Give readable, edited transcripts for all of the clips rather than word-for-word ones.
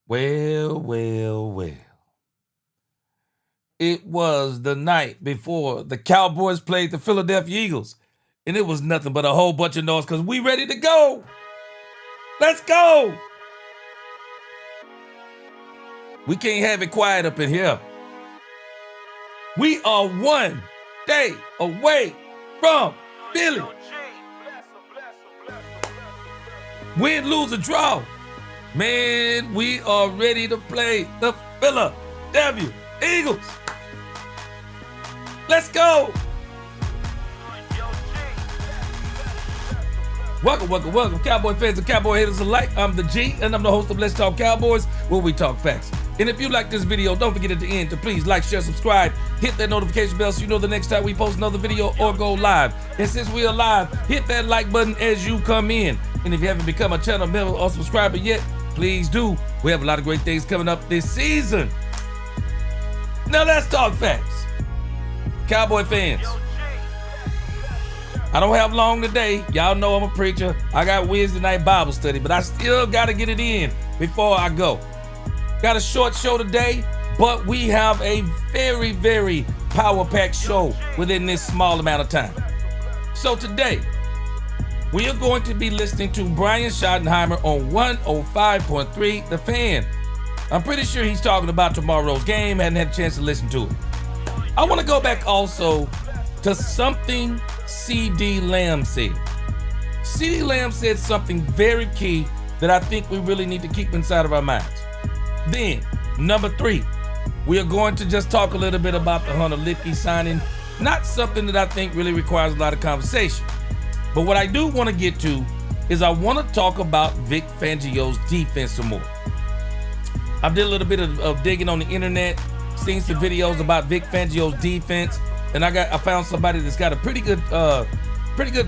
Well, well, well. It was the night before the Cowboys played the Philadelphia Eagles, and it was nothing but a whole bunch of noise because we ready to go. Let's go. We can't have it quiet up in here. We are one day away from Philly. Win, lose, or draw. Man, we are ready to play the Philadelphia Eagles. Let's go. Welcome, Cowboy fans and Cowboy haters alike. I'm the G, and I'm the host of Let's Talk Cowboys, where we talk facts. And if you like this video, don't forget at the end to please like, share, subscribe, hit that notification bell so you know the next time we post another video or go live. And since we are live, hit that like button as you come in. And if you haven't become a channel member or subscriber yet, please do. We have a lot of great things coming up this season. Now let's talk facts. Cowboy fans, I don't have long today. Y'all know I'm a preacher. I got Wednesday night Bible study, but I still got to get it in before I go. Got a short show today, but we have a very, very power-packed show within this small amount of time. So today, we are going to be listening to Brian Schottenheimer on 105.3 The Fan. I'm pretty sure he's talking about tomorrow's game. Hadn't had a chance to listen to it. I want to go back also to something C.D. Lamb said. C.D. Lamb said something very key that I think we really need to keep inside of our minds. Then, number 3, we are going to just talk a little bit about the Hunter Lipke signing. Not something that I think really requires a lot of conversation. But what I do want to get to is I want to talk about Vic Fangio's defense some more. I did a little bit of digging on the internet, seen some videos about Vic Fangio's defense, and I found somebody that's got a pretty good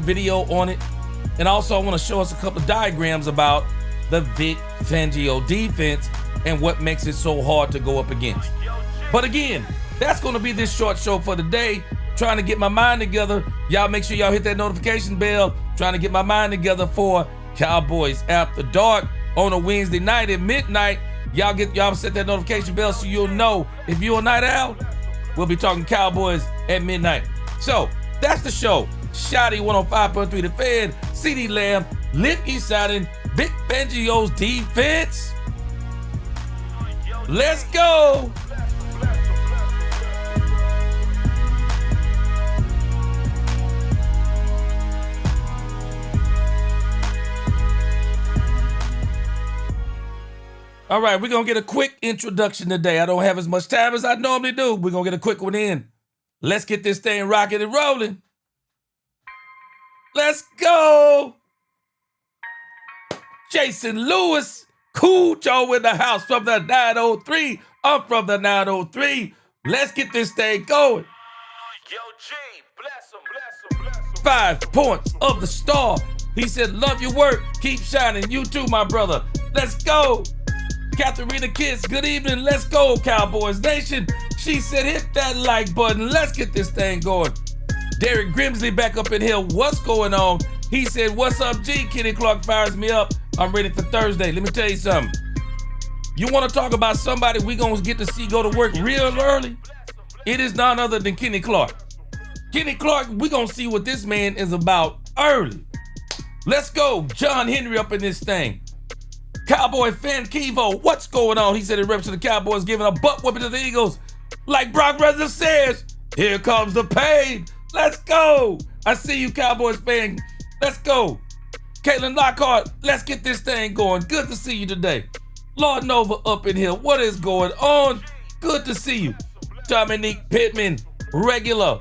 video on it. And also I want to show us a couple of diagrams about the Vic Fangio defense and what makes it so hard to go up against. But again, that's going to be this short show for today. Trying to get my mind together. Y'all make sure y'all hit that notification bell. Trying to get my mind together for Cowboys After Dark on a Wednesday night at midnight. Y'all set that notification bell so you'll know if you're a night owl. We'll be talking Cowboys at midnight. So that's the show. Shotty 105.3 The Fan, C.D. Lamb, Lipke signing, Vic Fangio's defense. Let's go. All right, we're going to get a quick introduction today. I don't have as much time as I normally do. We're going to get a quick one in. Let's get this thing rocking and rolling. Let's go. Jason Lewis, Cool Joe in the house from the 903. I'm from the 903. Let's get this thing going. Yo, G, bless him. 5 points of the star. He said, love your work. Keep shining. You too, my brother. Let's go. Katharina Kiss, good evening. Let's go, Cowboys Nation. She said, hit that like button. Let's get this thing going. Derek Grimsley back up in here. What's going on? He said, what's up, G? Kenny Clark fires me up. I'm ready for Thursday. Let me tell you something. You want to talk about somebody we going to get to see go to work real early? It is none other than Kenny Clark. Kenny Clark, we going to see what this man is about early. Let's go. John Henry up in this thing. Cowboy fan Kevo, what's going on? He said it reps to the Cowboys giving a butt whooping to the Eagles. Like Brock Lesnar says, here comes the pain. Let's go. I see you, Cowboys fan. Let's go. Caitlin Lockhart, let's get this thing going. Good to see you today. Lord Nova up in here. What is going on? Good to see you. Dominique Pittman, regulator.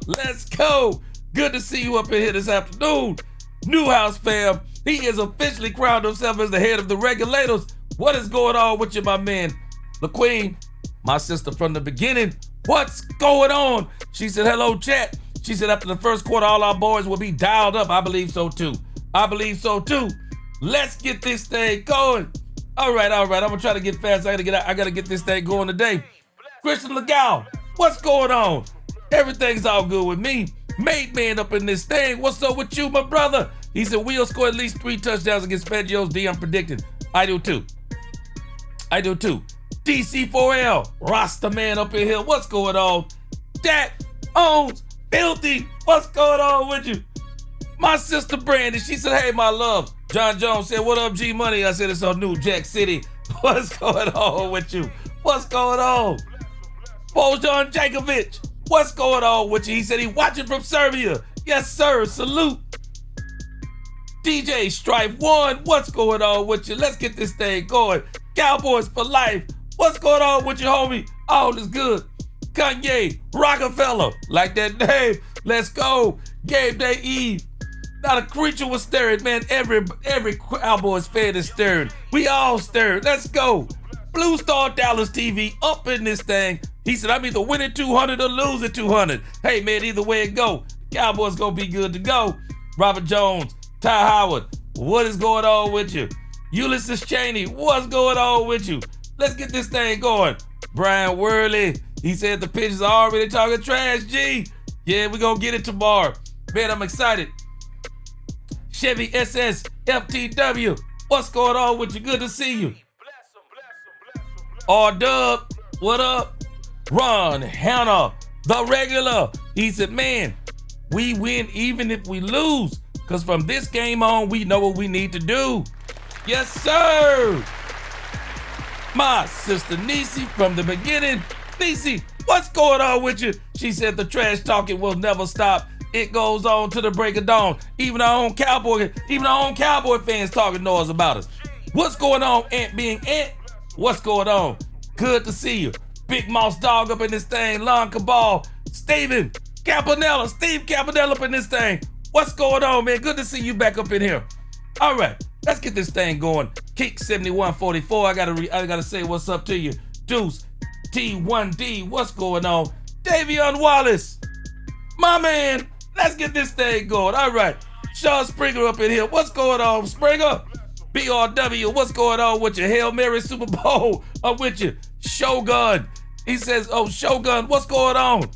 Let's go. Good to see you up in here this afternoon. Newhouse fam. He is officially crowned himself as the head of the Regulators. What is going on with you, my man? LaQueen, my sister from the beginning. What's going on? She said, hello, chat. She said after the first quarter, all our boys will be dialed up. I believe so, too. Let's get this thing going. All right. I'm going to try to get fast. I got to get this thing going today. Christian Legal, what's going on? Everything's all good with me. Made man up in this thing. What's up with you, my brother? He said, we'll score at least 3 touchdowns against Fangio's D. I'm predicting. I do too. I do too. DC4L, Rasta man up in here. What's going on? Jack Owens, Filthy. What's going on with you? My sister Brandy, she said, hey, my love. John Jones said, what up, G Money? I said, it's on New Jack City. What's going on with you? What's going on? Bojan Jankovic, what's going on with you? He said he watching from Serbia. Yes, sir. Salute. DJ Strife 1, what's going on with you? Let's get this thing going. Cowboys for life. What's going on with you, homie? All is good. Kanye, Rockefeller, like that name. Let's go. Game Day Eve. Not a creature was stirred, man. Every Cowboys fan is stirred. We all stirred. Let's go. Blue Star Dallas TV up in this thing. He said, I'm either winning 200 or losing 200. Hey, man, either way it go, Cowboys gonna be good to go. Robert Jones, Ty Howard, what is going on with you? Ulysses Cheney, what's going on with you? Let's get this thing going. Brian Worley, he said the pitchers are already talking trash, G. Yeah, we gonna get it tomorrow. Man, I'm excited. Chevy SS FTW, what's going on with you? Good to see you. R-Dub, what up? Ron, Hannah, the regular. He said, man, we win even if we lose, because from this game on, we know what we need to do. Yes, sir. My sister Niecy from the beginning. Niecy, what's going on with you? She said the trash talking will never stop. It goes on to the break of dawn. Even our own Cowboy fans talking noise about us. What's going on, Ant being Ant? What's going on? Good to see you. Big Mouse Dog up in this thing. Lon Cabal. Steve Campanella up in this thing. What's going on, man? Good to see you back up in here. All right, let's get this thing going. Kick 7144. I gotta say what's up to you. Deuce T1D. What's going on? Davion Wallace. My man, let's get this thing going. All right. Sean Springer up in here. What's going on, Springer? BRW, what's going on with you? Hail Mary Super Bowl. I'm with you. Shogun. He says, oh, Shogun, what's going on?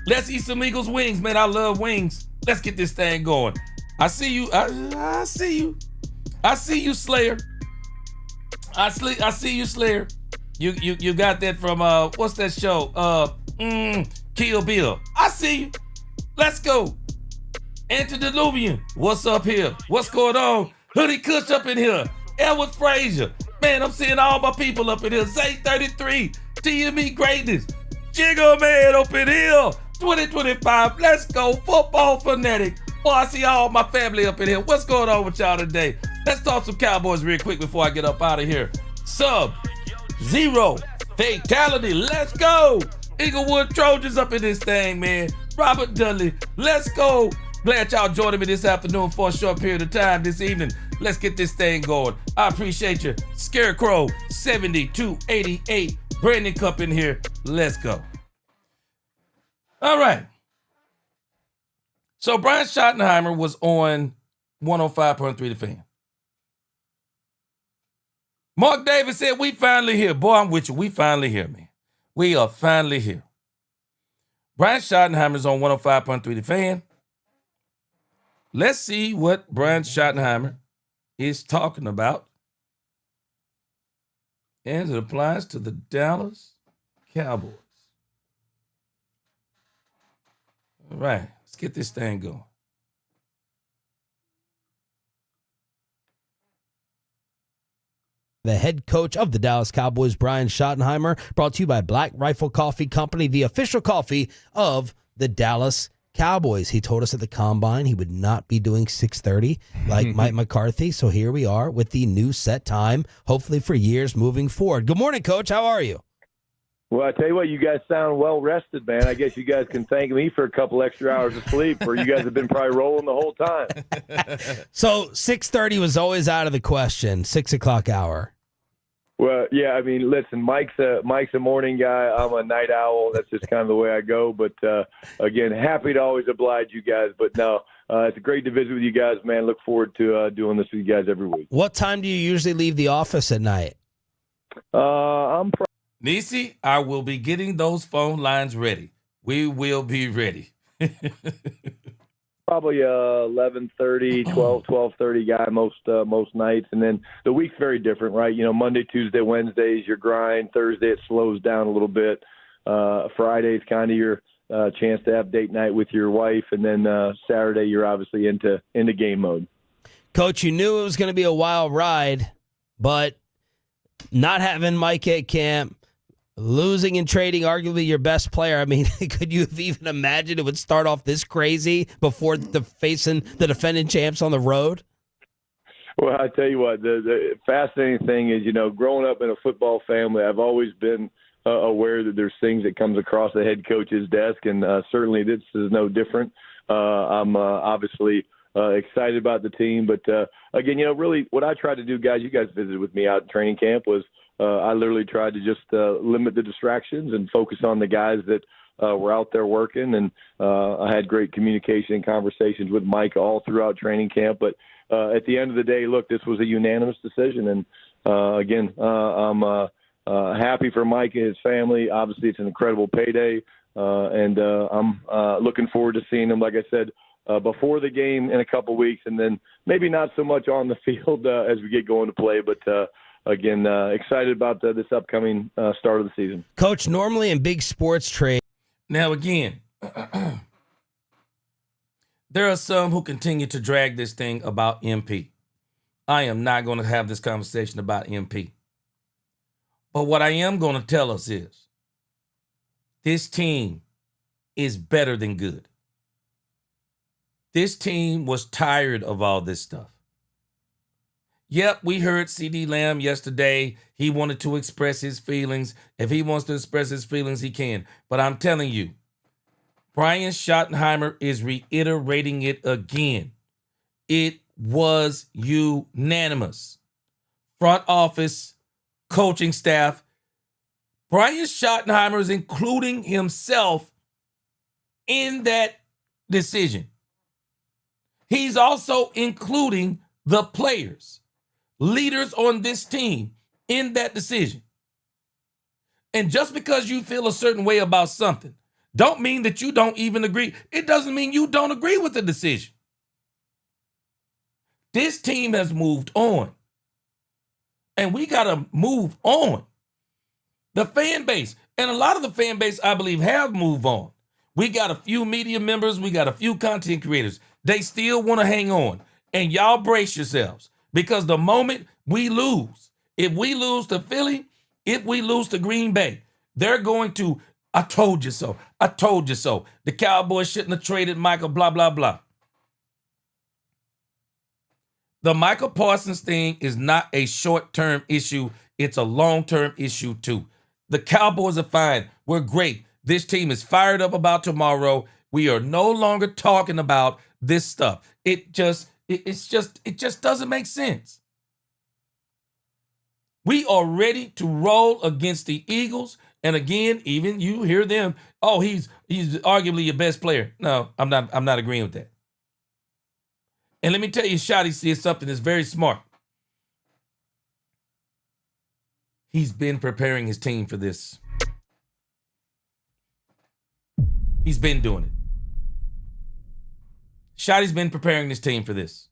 Let's eat some Eagles wings, man. I love wings. Let's get this thing going. I see you. I see you. I see you, Slayer. I see you, Slayer. You got that from what's that show? Kill Bill. I see you. Let's go. Antediluvian, what's up here? What's going on? Hoodie Kush up in here. Elwood Frazier. Man, I'm seeing all my people up in here. Zay 33, TME Greatness. Jigger Man up in here. 2025, let's go. Football Fanatic. Boy, I see all my family up in here. What's going on with y'all today? Let's talk some Cowboys real quick before I get up out of here. Sub-Zero Fatality. Let's go. Eaglewood Trojans up in this thing, man. Robert Dudley. Let's go. Glad y'all joining me this afternoon for a short period of time this evening. Let's get this thing going. I appreciate you. Scarecrow 7288. Brandon Cup in here. Let's go. All right. So Brian Schottenheimer was on 105.3 The Fan. Mark Davis said, we finally here. Boy, I'm with you. We finally here, man. We are finally here. Brian Schottenheimer's on 105.3 The Fan. Let's see what Brian Schottenheimer is talking about as it applies to the Dallas Cowboys. All right, let's get this thing going. The head coach of the Dallas Cowboys, Brian Schottenheimer, brought to you by Black Rifle Coffee Company, the official coffee of the Dallas Cowboys. He told us at the Combine he would not be doing 6:30 like Mike McCarthy, so here we are with the new set time, hopefully for years moving forward. Good morning, Coach. How are you? Well, I tell you what, you guys sound well-rested, man. I guess you guys can thank me for a couple extra hours of sleep, or you guys have been probably rolling the whole time. So 6:30 was always out of the question, 6 o'clock hour. Well, yeah, I mean, listen, Mike's a morning guy. I'm a night owl. That's just kind of the way I go. But, again, happy to always oblige you guys. But, no, it's great to visit with you guys, man. Look forward to doing this with you guys every week. What time do you usually leave the office at night? Niecy, I will be getting those phone lines ready. We will be ready. Probably 11:30, 12:30 guy most nights, and then the week's very different, right? Monday, Tuesday, Wednesdays your grind. Thursday it slows down a little bit. Friday's kind of your chance to have date night with your wife, and then Saturday you're obviously into game mode. Coach, you knew it was going to be a wild ride, but not having Mike at camp, losing and trading arguably your best player. I mean, could you have even imagined it would start off this crazy before facing the defending champs on the road? Well, I tell you what, the fascinating thing is, growing up in a football family, I've always been aware that there's things that comes across the head coach's desk, and certainly this is no different. I'm obviously excited about the team, but again, really what I tried to do, guys, you guys visited with me out in training camp, was I literally tried to just limit the distractions and focus on the guys that were out there working. And I had great communication and conversations with Mike all throughout training camp. But at the end of the day, look, this was a unanimous decision. And again, I'm happy for Mike and his family. Obviously, it's an incredible payday. And I'm looking forward to seeing him, like I said, before the game in a couple weeks, and then maybe not so much on the field as we get going to play. But again, excited about this upcoming start of the season. Coach, normally in big sports trade. Now, again, there are some who continue to drag this thing about MP. I am not going to have this conversation about MP. But what I am going to tell us is this team is better than good. This team was tired of all this stuff. Yep, we heard C.D. Lamb yesterday. He wanted to express his feelings. If he wants to express his feelings, he can. But I'm telling you, Brian Schottenheimer is reiterating it again. It was unanimous. Front office, coaching staff. Brian Schottenheimer is including himself in that decision. He's also including the players, leaders on this team in that decision. And just because you feel a certain way about something, don't mean that you don't even agree. It doesn't mean you don't agree with the decision. This team has moved on. And we got to move on. The fan base, and a lot of the fan base, I believe, have moved on. We got a few media members. We got a few content creators. They still want to hang on. And y'all brace yourselves, because the moment we lose, if we lose to Philly, if we lose to Green Bay, they're going to, I told you so. I told you so. The Cowboys shouldn't have traded Michael, blah, blah, blah. The Michael Parsons thing is not a short-term issue. It's a long-term issue too. The Cowboys are fine. We're great. This team is fired up about tomorrow. We are no longer talking about this stuff. It just doesn't make sense. We are ready to roll against the Eagles. And again, even you hear them, oh, he's arguably your best player. No, I'm not agreeing with that. And let me tell you, Shotty says something that's very smart. He's been preparing his team for this. He's been doing it. Shotty's been preparing this team for this.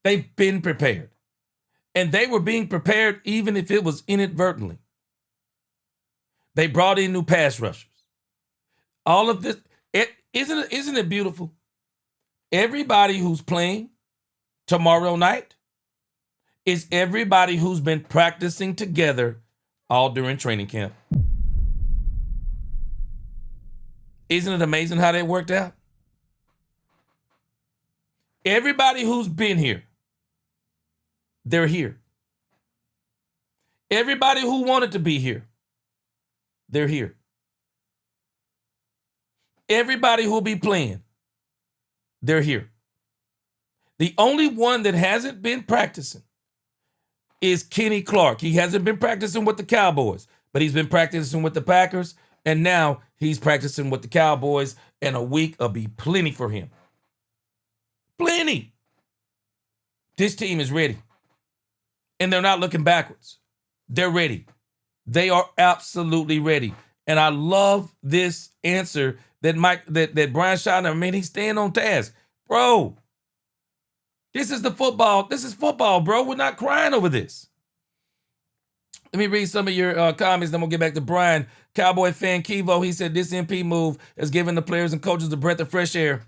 They've been prepared. And they were being prepared even if it was inadvertently. They brought in new pass rushers. All of this, isn't it beautiful? Everybody who's playing tomorrow night is everybody who's been practicing together all during training camp. Isn't it amazing how that worked out? Everybody who's been here, they're here. Everybody who wanted to be here, they're here. Everybody who'll be playing, they're here. The only one that hasn't been practicing is Kenny Clark. He hasn't been practicing with the Cowboys, but he's been practicing with the Packers, and now he's practicing with the Cowboys, and a week will be plenty for him. Plenty. This team is ready, and they're not looking backwards. They're ready. They are absolutely ready. And I love this answer that Brian Schottenheimer, man, he's staying on task. Bro, this is the football. This is football, bro. We're not crying over this. Let me read some of your comments, then we'll get back to Brian. Cowboy fan Kivo, he said this MP move has given the players and coaches a breath of fresh air.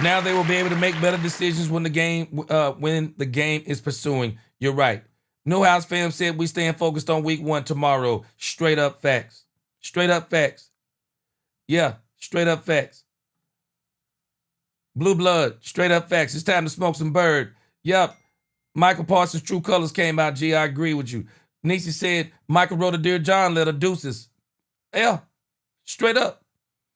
Now they will be able to make better decisions when the game is pursuing. You're right. Newhouse fam said we stand focused on week 1 tomorrow. Straight up facts. Straight up facts. Yeah, straight up facts. Blue blood, straight up facts. It's time to smoke some bird. Yep. Michael Parsons' True Colors came out. G, I agree with you. Nisi said Michael wrote a Dear John letter. Deuces. Yeah. Straight up.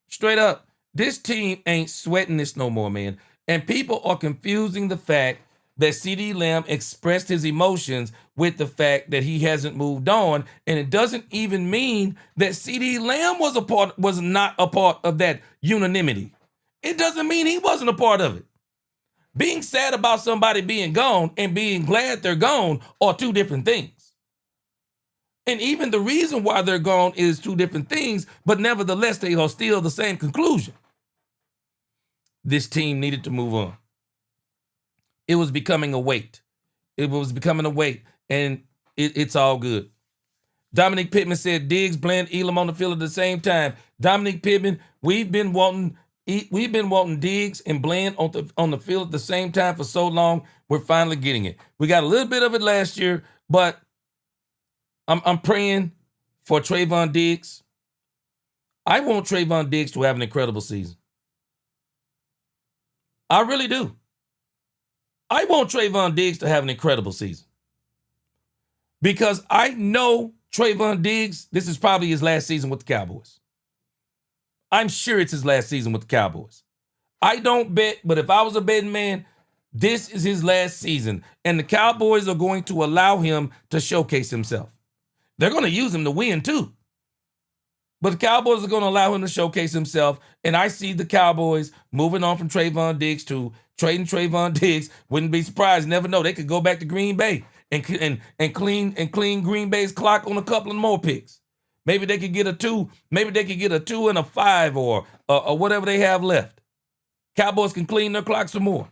Straight up. This team ain't sweating this no more, man. And people are confusing the fact that CeeDee Lamb expressed his emotions with the fact that he hasn't moved on. And it doesn't even mean that CeeDee Lamb was not a part of that unanimity. It doesn't mean he wasn't a part of it. Being sad about somebody being gone and being glad they're gone are two different things. And even the reason why they're gone is two different things, but nevertheless, they are still the same conclusion. This team needed to move on. It was becoming a weight. It was becoming a weight, and it's all good. Dominic Pittman said Diggs, Bland, Elam on the field at the same time. Dominic Pittman, we've been wanting Diggs and Bland on the field at the same time for so long. We're finally getting it. We got a little bit of it last year, but I'm praying for Trayvon Diggs. I want Trayvon Diggs to have an incredible season. I really do. I want Trayvon Diggs to have an incredible season. Because I know Trayvon Diggs, this is probably his last season with the Cowboys. I'm sure it's his last season with the Cowboys. I don't bet, but if I was a betting man, this is his last season. And the Cowboys are going to allow him to showcase himself. They're going to use him to win too. But the Cowboys are going to allow him to showcase himself. And I see the Cowboys moving on from Trayvon Diggs to trading Trayvon Diggs. Wouldn't be surprised. Never know. They could go back to Green Bay and clean Green Bay's clock on a couple of more picks. Maybe they could get a 2. Maybe they could get a 2 and a 5 or whatever they have left. Cowboys can clean their clock some more.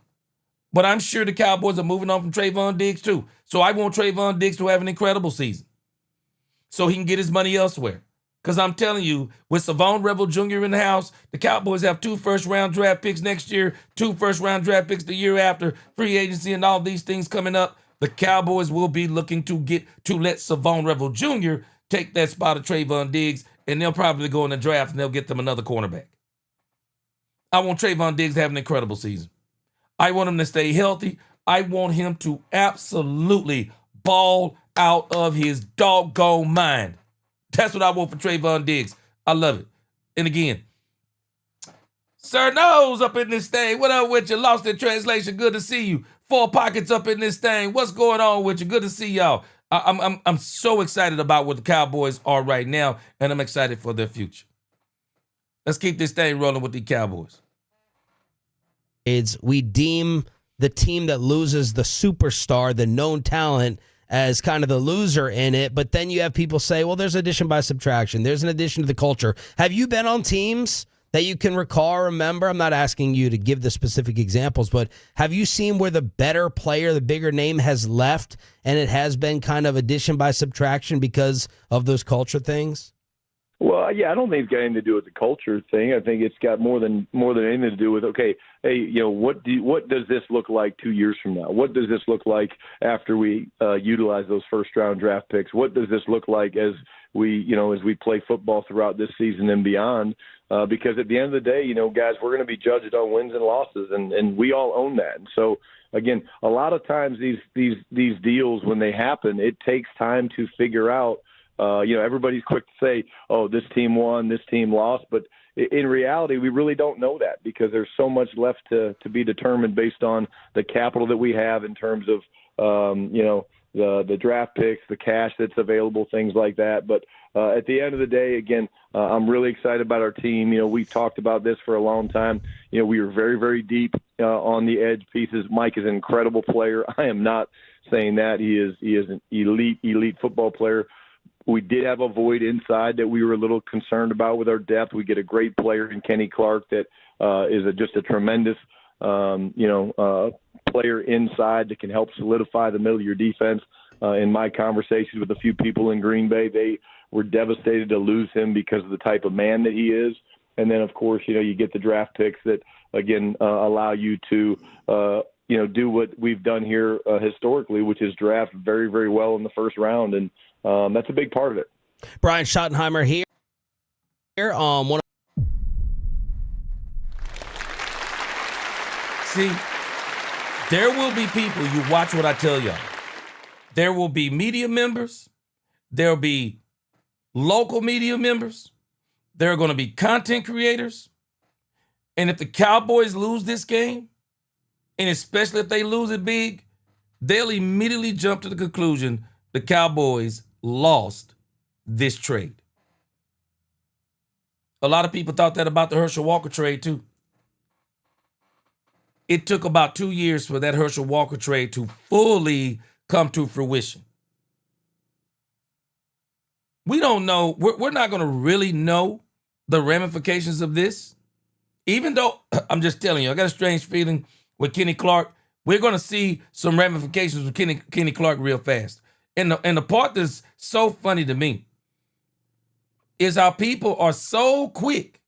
But I'm sure the Cowboys are moving on from Trayvon Diggs too. So I want Trayvon Diggs to have an incredible season so he can get his money elsewhere. Because I'm telling you, with Savon Rebel Jr. in the house, the Cowboys have 2 first-round draft picks next year, 2 first-round draft picks the year after, free agency and all these things coming up. The Cowboys will be looking to let Savon Rebel Jr. take that spot of Trayvon Diggs, and they'll probably go in the draft and they'll get them another cornerback. I want Trayvon Diggs to have an incredible season. I want him to stay healthy. I want him to absolutely ball out of his doggone mind. That's what I want for Trayvon Diggs. I love it. And again, Sir Nose up in this thing. What up with you? Lost in translation. Good to see you. 4 Pockets up in this thing. What's going on with you? Good to see y'all. I'm so excited about what the Cowboys are right now, and I'm excited for their future. Let's keep this thing rolling with the Cowboys. We deem the team that loses the superstar, the known talent, as kind of the loser in it, but then you have people say, well, there's addition by subtraction. There's an addition to the culture. Have you been on teams that you can recall or remember? I'm not asking you to give the specific examples, but have you seen where the better player, the bigger name has left, and it has been kind of addition by subtraction because of those culture things? Well, yeah, I don't think it's got anything to do with the culture thing. I think it's got more than anything to do with, okay, hey, what does this look like 2 years from now? What does this look like after we utilize those first-round draft picks? What does this look like as we play football throughout this season and beyond? Because at the end of the day, guys, we're going to be judged on wins and losses, and we all own that. And so, again, a lot of times these deals, when they happen, it takes time to figure out. Everybody's quick to say, oh, this team won, this team lost. But in reality, we really don't know that because there's so much left to be determined based on the capital that we have in terms of, the draft picks, the cash that's available, things like that. But at the end of the day, again, I'm really excited about our team. We've talked about this for a long time. We were very, very deep on the edge pieces. Mike is an incredible player. I am not saying that. He is an elite football player. We did have a void inside that we were a little concerned about with our depth. We get a great player in Kenny Clark that is just a tremendous, player inside that can help solidify the middle of your defense. In my conversations with a few people in Green Bay, they were devastated to lose him because of the type of man that he is. And then, of course, you get the draft picks that, again, allow you to, do what we've done here historically, which is draft very, very well in the first round. And that's a big part of it. Brian Schottenheimer here on one. See, there will be people, you watch what I tell y'all. There will be media members. There'll be local media members. There are going to be content creators. And if the Cowboys lose this game, and especially if they lose it big, they'll immediately jump to the conclusion the Cowboys lost this trade. A lot of people thought that about the Herschel Walker trade too. It took about 2 years for that Herschel Walker trade to fully come to fruition. We don't know. We're not going to really know the ramifications of this. Even though, I'm just telling you, I got a strange feeling with Kenny Clark. We're going to see some ramifications with Kenny Clark real fast. And the part that's so funny to me is how people are so quick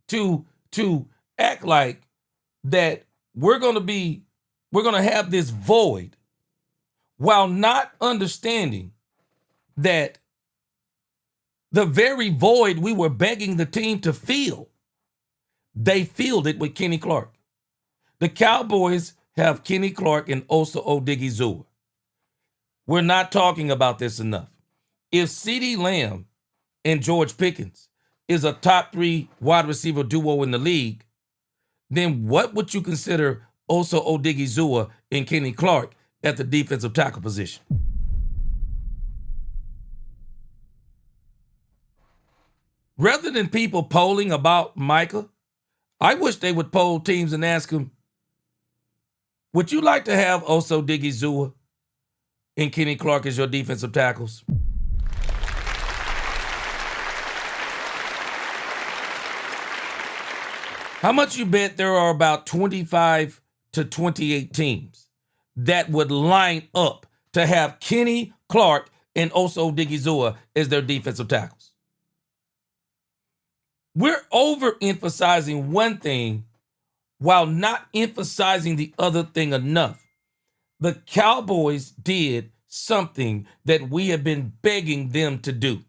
to act like that we're going to have this void while not understanding that the very void we were begging the team to fill, they filled it with Kenny Clark. The Cowboys have Kenny Clark and Osa Odigizua. We're not talking about this enough. If CeeDee Lamb and George Pickens is a top 3 wide receiver duo in the league, then what would you consider Osa Odigizua and Kenny Clark at the defensive tackle position? Rather than people polling about Micah, I wish they would poll teams and ask them, would you like to have Osa Odigizua and Kenny Clark as your defensive tackles? How much you bet there are about 25 to 28 teams that would line up to have Kenny Clark and Osa Odigizua as their defensive tackles? We're overemphasizing one thing while not emphasizing the other thing enough. The Cowboys did something that we have been begging them to do.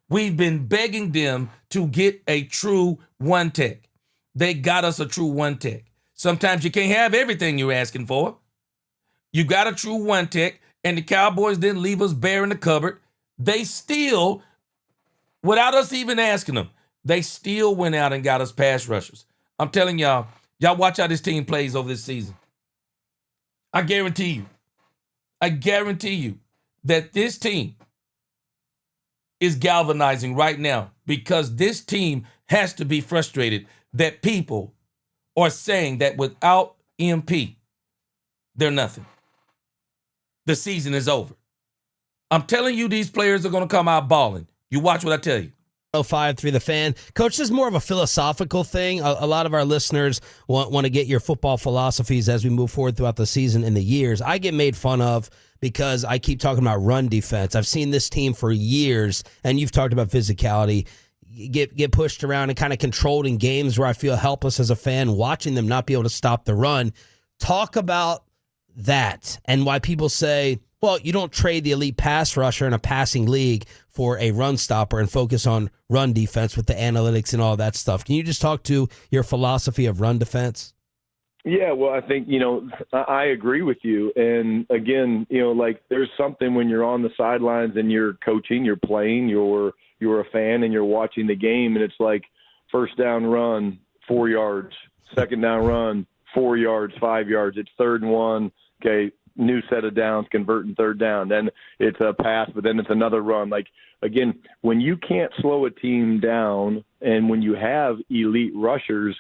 We've been begging them to get a true one tech. They got us a true one tech. Sometimes you can't have everything you're asking for. You got a true one tech, and the Cowboys didn't leave us bare in the cupboard. They still, without us even asking them, they still went out and got us pass rushers. I'm telling y'all watch how this team plays over this season. I guarantee you that this team is galvanizing right now because this team has to be frustrated that people are saying that without MP, they're nothing. The season is over. I'm telling you, these players are going to come out balling. You watch what I tell you. 5-3 The Fan. Coach, this is more of a philosophical thing. A lot of our listeners want to get your football philosophies as we move forward throughout the season and the years. I get made fun of because I keep talking about run defense. I've seen this team for years, and you've talked about physicality, get pushed around and kind of controlled in games where I feel helpless as a fan watching them not be able to stop the run. Talk about that and why people say, well, you don't trade the elite pass rusher in a passing league for a run stopper and focus on run defense with the analytics and all that stuff. Can you just talk to your philosophy of run defense? Yeah, well, I think, I agree with you. And again, there's something when you're on the sidelines and you're coaching, you're playing, you're a fan and you're watching the game, and it's like first down run, 4 yards, second down run, 4 yards, 5 yards. It's 3rd and 1. Okay, new set of downs, converting third down. Then it's a pass, but then it's another run. Like, again, when you can't slow a team down and when you have elite rushers,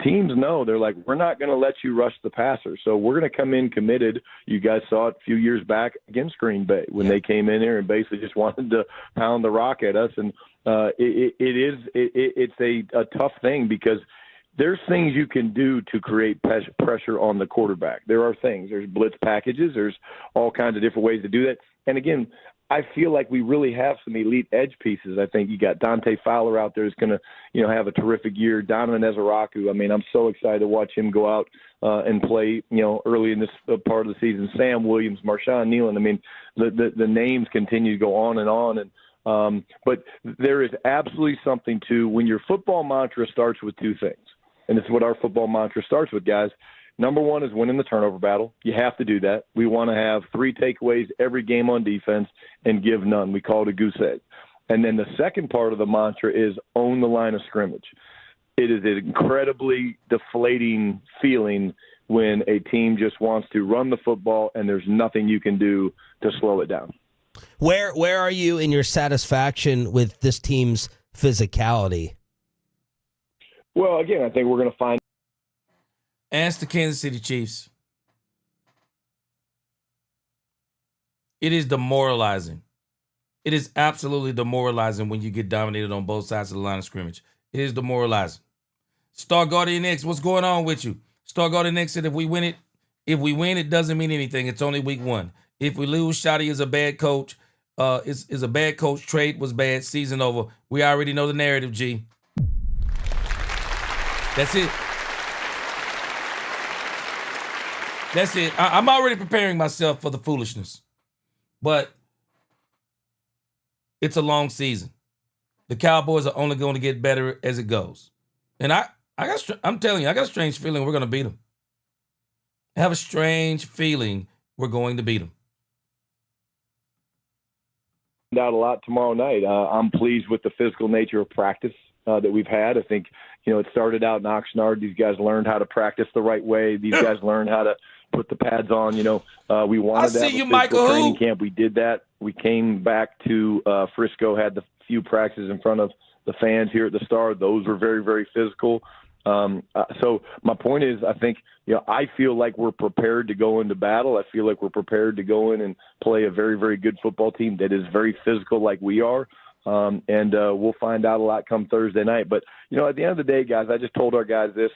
teams know, they're like, we're not going to let you rush the passer. So we're going to come in committed. You guys saw it a few years back against Green Bay when they came in there and basically just wanted to pound the rock at us. And it's a tough thing because there's things you can do to create pressure on the quarterback. There are things. There's blitz packages. There's all kinds of different ways to do that. And again, I feel like we really have some elite edge pieces. I think you got Dante Fowler out there who's going to, have a terrific year. Donovan Ezaraku. I mean, I'm so excited to watch him go out and play, early in this part of the season. Sam Williams, Marshawn Nealon. I mean, the names continue to go on and on. And but there is absolutely something to when your football mantra starts with two things. And this is what our football mantra starts with, guys. Number one is winning the turnover battle. You have to do that. We want to have 3 takeaways every game on defense and give none. We call it a goose egg. And then the second part of the mantra is own the line of scrimmage. It is an incredibly deflating feeling when a team just wants to run the football and there's nothing you can do to slow it down. Where are you in your satisfaction with this team's physicality? Well, again, I think we're going to find. Ask the Kansas City Chiefs. It is demoralizing. It is absolutely demoralizing when you get dominated on both sides of the line of scrimmage. It is demoralizing. Star Guardian X, what's going on with you? Star Guardian X said if we win, it doesn't mean anything. It's only week 1. If we lose, Shotty is a bad coach. Is a bad coach. Trade was bad. Season over. We already know the narrative, G. That's it. That's it. I'm already preparing myself for the foolishness. But it's a long season. The Cowboys are only going to get better as it goes. And I'm telling you, I got a strange feeling we're going to beat them. I have a strange feeling we're going to beat them. Out a lot tomorrow night. I'm pleased with the physical nature of practice that we've had. I think, it started out in Oxnard. These guys learned how to practice the right way. These guys learned how to put the pads on. We wanted to have a physical training camp. We did that. We came back to Frisco, had the few practices in front of the fans here at the Star. Those were very, very physical. So my point is, I think, I feel like we're prepared to go into battle. I feel like we're prepared to go in and play a very, very good football team that is very physical like we are. And we'll find out a lot come Thursday night. But, at the end of the day, guys, I just told our guys this,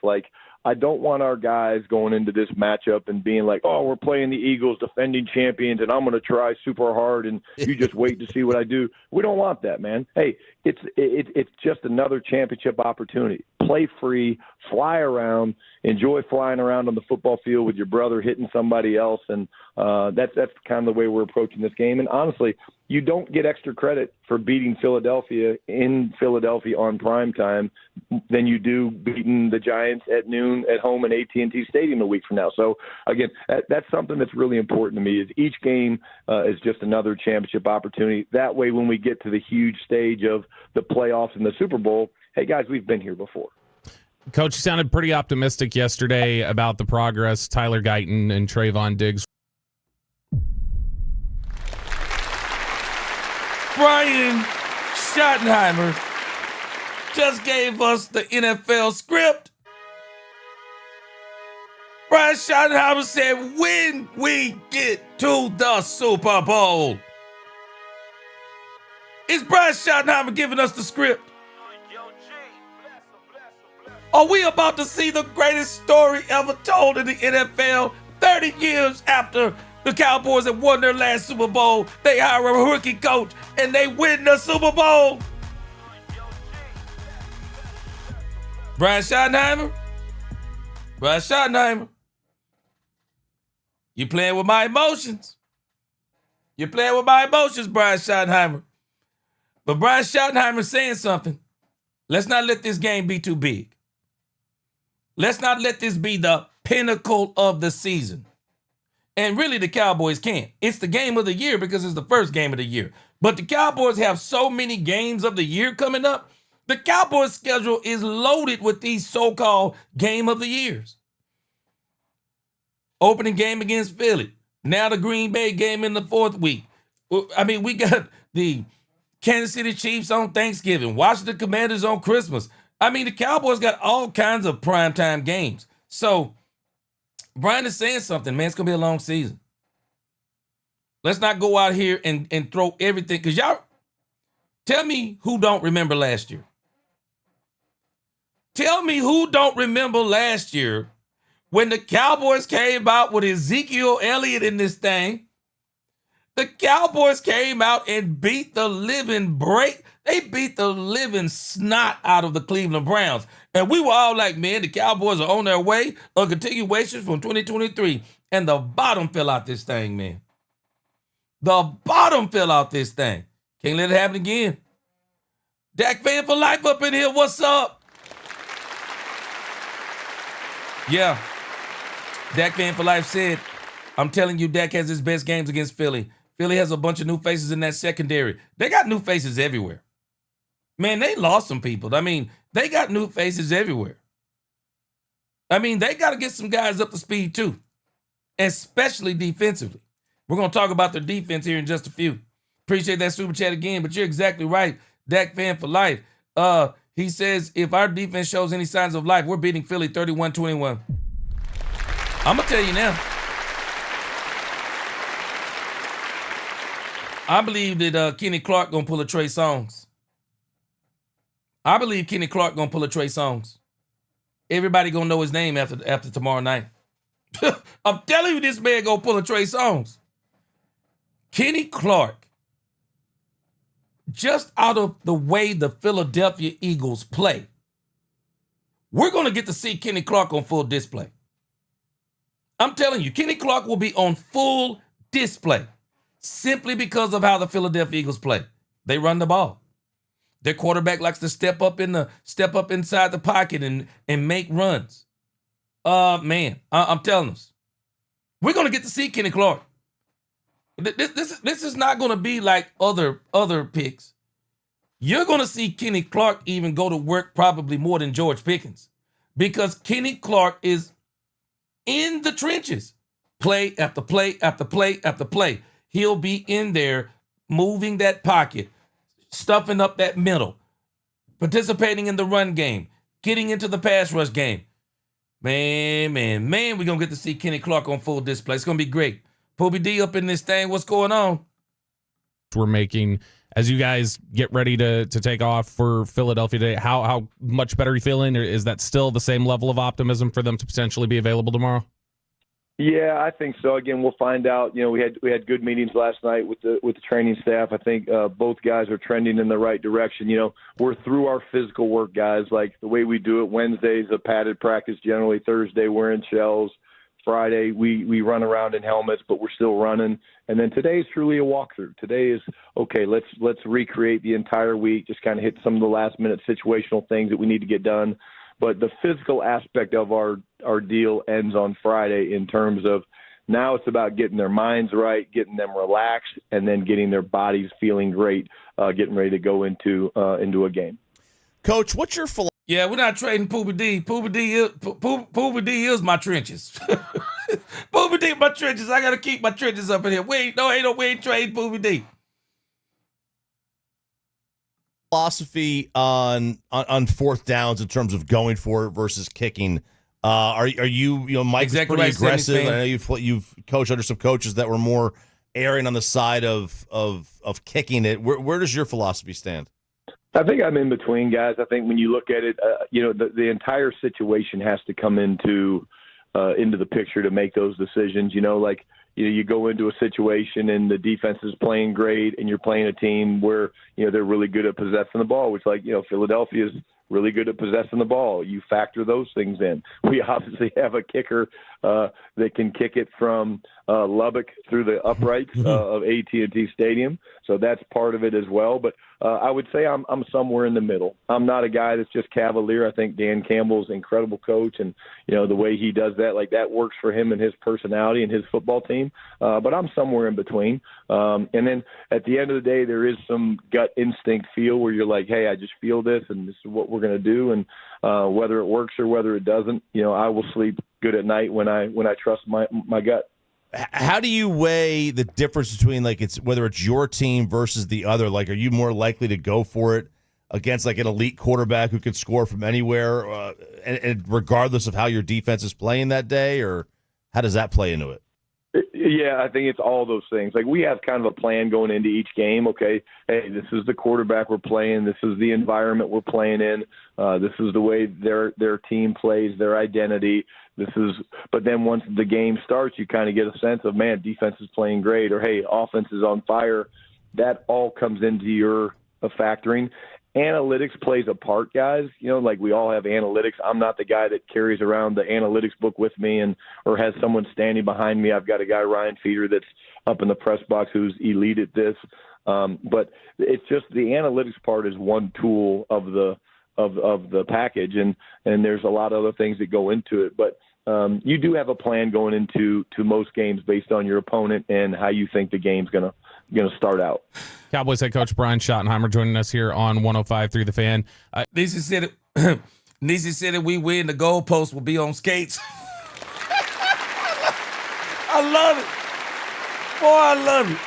I don't want our guys going into this matchup and being like, oh, we're playing the Eagles, defending champions, and I'm going to try super hard, and you just wait to see what I do. We don't want that, man. Hey, it's just another championship opportunity. Play free, fly around, enjoy flying around on the football field with your brother hitting somebody else, and that's kind of the way we're approaching this game. And honestly, you don't get extra credit for beating Philadelphia in Philadelphia on prime time than you do beating the Giants at noon at home in AT&T Stadium a week from now. So, again, that's something that's really important to me is each game is just another championship opportunity. That way, when we get to the huge stage of the playoffs and the Super Bowl, hey, guys, we've been here before. Coach, you sounded pretty optimistic yesterday about the progress, Tyler Guyton and Trayvon Diggs. Brian Schottenheimer just gave us the NFL script. Brian Schottenheimer said, when we get to the Super Bowl. Is Brian Schottenheimer giving us the script? Are we about to see the greatest story ever told in the NFL? 30 years after the Cowboys have won their last Super Bowl, they hire a rookie coach and they win the Super Bowl. Brian Schottenheimer? Brian Schottenheimer? You playing with my emotions. You're playing with my emotions, Brian Schottenheimer. But Brian Schottenheimer saying something. Let's not let this game be too big. Let's not let this be the pinnacle of the season. And really, the Cowboys can't. It's the game of the year because it's the first game of the year. But the Cowboys have so many games of the year coming up. The Cowboys' schedule is loaded with these so-called game of the years. Opening game against Philly. Now the Green Bay game in the 4th week. I mean, we got the Kansas City Chiefs on Thanksgiving, Washington Commanders on Christmas. I mean, the Cowboys got all kinds of primetime games. So Brian is saying something, man. It's going to be a long season. Let's not go out here and throw everything. Because y'all, tell me who don't remember last year. Tell me who don't remember last year when the Cowboys came out with Ezekiel Elliott in this thing. The Cowboys came out and beat the living They beat the living snot out of the Cleveland Browns. And we were all like, man, the Cowboys are on their way, a continuation from 2023. And the bottom fell out this thing, man. The bottom fell out this thing. Can't let it happen again. Dak fan for life up in here. What's up? Yeah. Dak fan for life said, I'm telling you, Dak has his best games against Philly. Philly has a bunch of new faces in that secondary. They got new faces everywhere. Man, they lost some people. I mean, they got new faces everywhere. I mean, they got to get some guys up to speed too, especially defensively. We're going to talk about their defense here in just a few. Appreciate that super chat again, but you're exactly right. Dak fan for life. He says, if our defense shows any signs of life, we're beating Philly 31-21. I'm going to tell you now. I believe that Kenny Clark going to pull a Trey Songz. I believe Kenny Clark going to pull a Trey Songz. Everybody going to know his name after tomorrow night. I'm telling you, this man going to pull a Trey Songz. Kenny Clark, just out of the way the Philadelphia Eagles play, we're going to get to see Kenny Clark on full display. I'm telling you, Kenny Clark will be on full display simply because of how the Philadelphia Eagles play. They run the ball. Their quarterback likes to step up inside the pocket and make runs. Man, I'm telling us, we're going to get to see Kenny Clark. This is not going to be like other picks. You're going to see Kenny Clark even go to work probably more than George Pickens because Kenny Clark is in the trenches, play after play after play after play. He'll be in there moving that pocket, stuffing up that middle, participating in the run game, getting into the pass rush game. Man, we're going to get to see Kenny Clark on full display. It's going to be great. Poobie D up in this thing. What's going on? We're making as you guys get ready to take off for Philadelphia today. How much better are you feeling? Or is that still the same level of optimism for them to potentially be available tomorrow? Yeah, I think so. Again, we'll find out. You know, we had good meetings last night with the training staff. I think both guys are trending in the right direction. You know, we're through our physical work, guys. Like the way we do it. Wednesday's a padded practice. Generally, Thursday we're in shells. Friday we run around in helmets, but we're still running. And then today is truly a walkthrough. Today is okay. Let's recreate the entire week. Just kind of hit some of the last minute situational things that we need to get done. But the physical aspect of our deal ends on Friday in terms of now it's about getting their minds right, getting them relaxed, and then getting their bodies feeling great, getting ready to go into a game. Coach, what's your philosophy? Yeah, we're not trading Poobie D. Poobie D is my trenches. Poobie D my trenches. I got to keep my trenches up in here. We ain't trading Poobie D. Philosophy on fourth downs in terms of going for it versus kicking. Are you Mike's exactly pretty right, aggressive. Sammy, I know you've coached under some coaches that were more erring on the side of kicking it. Where does your philosophy stand? I think I'm in between, guys. I think when you look at it, the entire situation has to come into the picture to make those decisions. You go into a situation and the defense is playing great, and you're playing a team where they're really good at possessing the ball, which Philadelphia is really good at possessing the ball. You factor those things in. We obviously have a kicker that can kick it from Lubbock through the uprights of AT&T Stadium, so that's part of it as well. But I would say I'm somewhere in the middle. I'm not a guy that's just cavalier. I think Dan Campbell's an incredible coach, and the way he does that, like that works for him and his personality and his football team. But I'm somewhere in between. And then at the end of the day, there is some gut instinct feel where you're like, hey, I just feel this, and this is what we're going to do. And whether it works or whether it doesn't, I will sleep good at night when I trust my gut. how do you weigh the difference between like whether it's your team versus the other? Like, are you more likely to go for it against like an elite quarterback who can score from anywhere, and regardless of how your defense is playing that day, or how does that play into it? Yeah, I think it's all those things. Like, we have kind of a plan going into each game. Okay, hey, this is the quarterback we're playing. This is the environment we're playing in. This is the way their team plays, their identity. But then once the game starts, you kind of get a sense of, man, defense is playing great, or hey, offense is on fire. That all comes into your factoring. Analytics plays a part, guys. Like, we all have analytics. I'm not the guy that carries around the analytics book with me or has someone standing behind me. I've got a guy, Ryan Feeder, that's up in the press box who's elite at this. But it's just the analytics part is one tool of the package, and there's a lot of other things that go into it. But you do have a plan going into most games based on your opponent and how you think the game's gonna start out. Cowboys head coach Brian Schottenheimer joining us here on 105.3 The Fan. Nisi said it. Nisi said if we win, the goalpost will be on skates. I love it. Boy, I love it.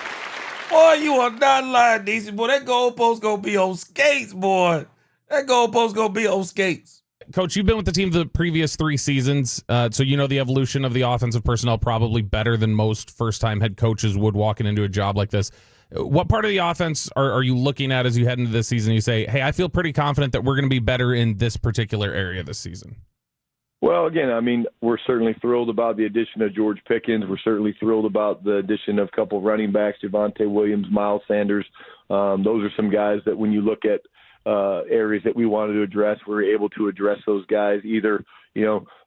Boy, you are not lying, Nisi. Boy, that goalpost gonna be on skates, boy. That goalpost gonna be on skates. Coach, you've been with the team the previous 3 seasons, so you know the evolution of the offensive personnel probably better than most first-time head coaches would walking into a job like this. What part of the offense are you looking at as you head into this season? You say, hey, I feel pretty confident that we're going to be better in this particular area this season. Well, again, I mean, we're certainly thrilled about the addition of George Pickens. We're certainly thrilled about the addition of a couple of running backs, Javonte Williams, Miles Sanders. Those are some guys that when you look at areas that we wanted to address, we were able to address those guys either,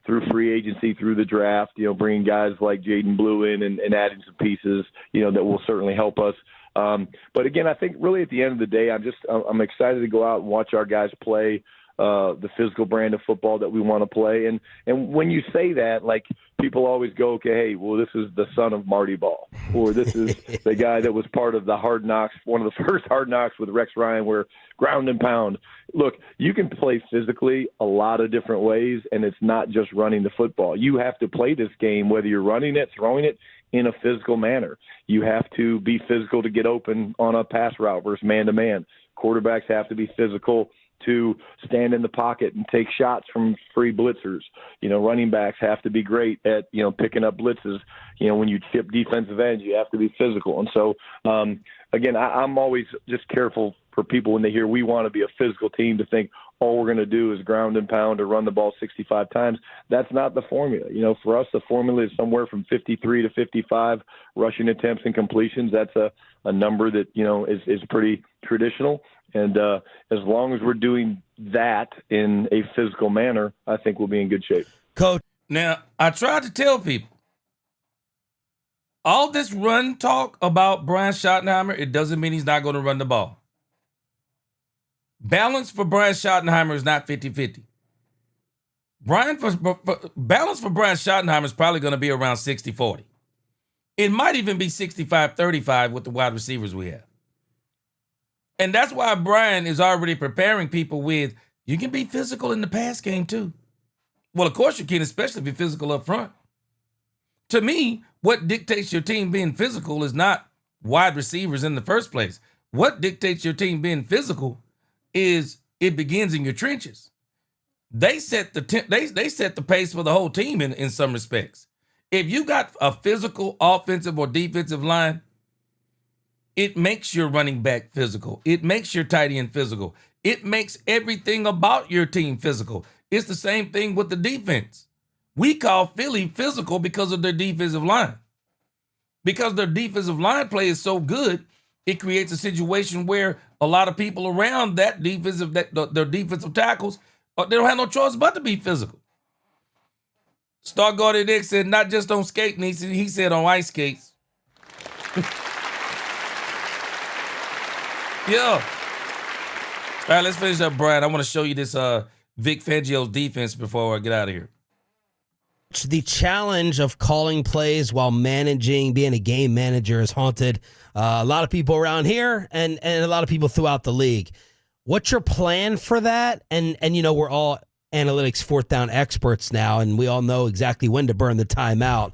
through free agency, through the draft, bringing guys like Jaden Blue in and adding some pieces, that will certainly help us. But again, I think really at the end of the day, I'm excited to go out and watch our guys play the physical brand of football that we want to play. And when you say that, like, people always go, okay, hey, well, this is the son of Marty Ball, or this is the guy that was part of the Hard Knocks, one of the first Hard Knocks with Rex Ryan, where ground and pound. Look, you can play physically a lot of different ways, and it's not just running the football. You have to play this game, whether you're running it, throwing it, in a physical manner. You have to be physical to get open on a pass route versus man-to-man. Quarterbacks have to be physical to stand in the pocket and take shots from free blitzers. Running backs have to be great at, picking up blitzes. When you chip defensive ends, you have to be physical. And so, again, I'm always just careful for people when they hear we want to be a physical team to think all we're going to do is ground and pound or run the ball 65 times. That's not the formula. For us, the formula is somewhere from 53 to 55 rushing attempts and completions. That's a number that, is pretty traditional. And as long as we're doing that in a physical manner, I think we'll be in good shape. Coach. Now, I tried to tell people, all this run talk about Brian Schottenheimer, it doesn't mean he's not going to run the ball. Balance for Brian Schottenheimer is not 50-50. Balance for Brian Schottenheimer is probably going to be around 60-40. It might even be 65-35 with the wide receivers we have. And that's why Brian is already preparing people with, you can be physical in the pass game too. Well, of course you can, especially if you're physical up front. To me, what dictates your team being physical is not wide receivers in the first place. What dictates your team being physical is it begins in your trenches. They set the pace for the whole team in some respects. If you got a physical offensive or defensive line, it makes your running back physical. It makes your tight end physical. It makes everything about your team physical. It's the same thing with the defense. We call Philly physical because of their defensive line. Because their defensive line play is so good, it creates a situation where a lot of people around their defensive tackles, they don't have no choice but to be physical. Star Guardian Nick said, not just on skating, he said on ice skates. Yeah. All right, let's finish up, Brian. I want to show you this Vic Fangio's defense before I get out of here. The challenge of calling plays while managing, being a game manager, has haunted a lot of people around here and a lot of people throughout the league. What's your plan for that? And we're all analytics fourth down experts now, and we all know exactly when to burn the timeout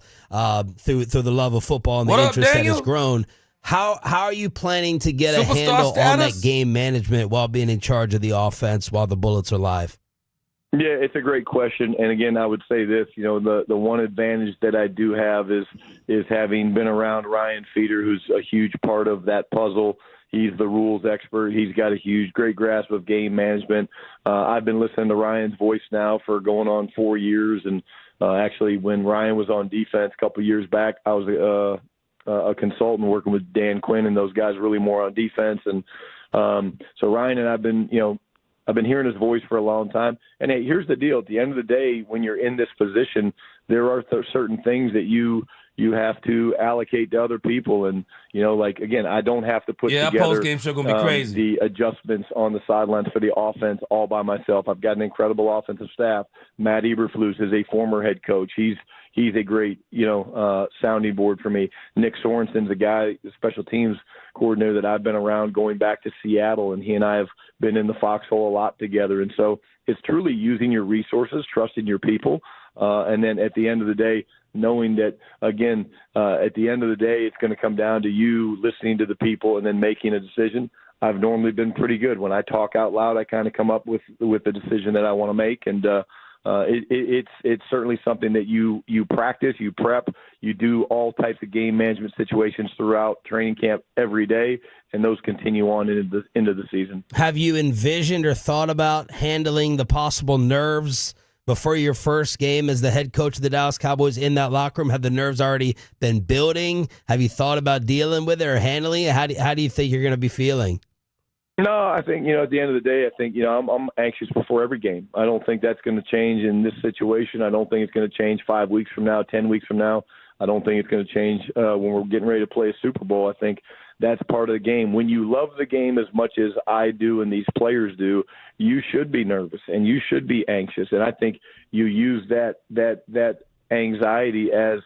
through the love of football and the What up, interest that Daniel? has grown. How are you planning to get a Superstar handle on that status? game management while being in charge of the offense while the Bullets are live? Yeah, it's a great question. And again, I would say this, the one advantage that I do have is having been around Ryan Feeder, who's a huge part of that puzzle. He's the rules expert. He's got a great grasp of game management. I've been listening to Ryan's voice now for going on 4 years. And actually, when Ryan was on defense a couple of years back, I was a consultant working with Dan Quinn and those guys really more on defense. And so Ryan and I've been hearing his voice for a long time. And hey, here's the deal. At the end of the day, when you're in this position, there are certain things that you have to allocate to other people. And, again, I don't have to put together post-game show gonna be crazy. the adjustments on the sidelines for the offense all by myself. I've got an incredible offensive staff. Matt Eberflus is a former head coach. He's a great, sounding board for me. Nick Sorensen's a guy, a special teams coordinator that I've been around going back to Seattle, and he and I have been in the foxhole a lot together. And so it's truly using your resources, trusting your people, and then at the end of the day, knowing that, again, at the end of the day, it's going to come down to you listening to the people and then making a decision. I've normally been pretty good. When I talk out loud, I kind of come up with the decision that I want to make, and it's certainly something that you practice, you prep, you do all types of game management situations throughout training camp every day, and those continue on into the season. Have you envisioned or thought about handling the possible nerves before your first game as the head coach of the Dallas Cowboys in that locker room? Have the nerves already been building? Have you thought about dealing with it or handling it? How do you think you're going to be feeling? No, I think, at the end of the day, I think, I'm anxious before every game. I don't think that's going to change in this situation. I don't think it's going to change 5 weeks from now, 10 weeks from now. I don't think it's going to change when we're getting ready to play a Super Bowl. I think that's part of the game. When you love the game as much as I do and these players do, you should be nervous and you should be anxious. And I think you use that anxiety as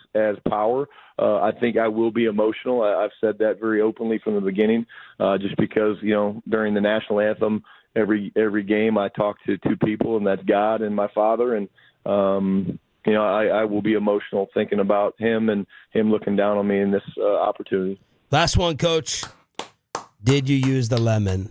power. I think I will be emotional. I've said that very openly from the beginning, just because, during the national anthem, every game I talk to two people, and that's God and my father. And, I will be emotional thinking about him and him looking down on me in this opportunity. Last one, Coach. Did you use the lemon?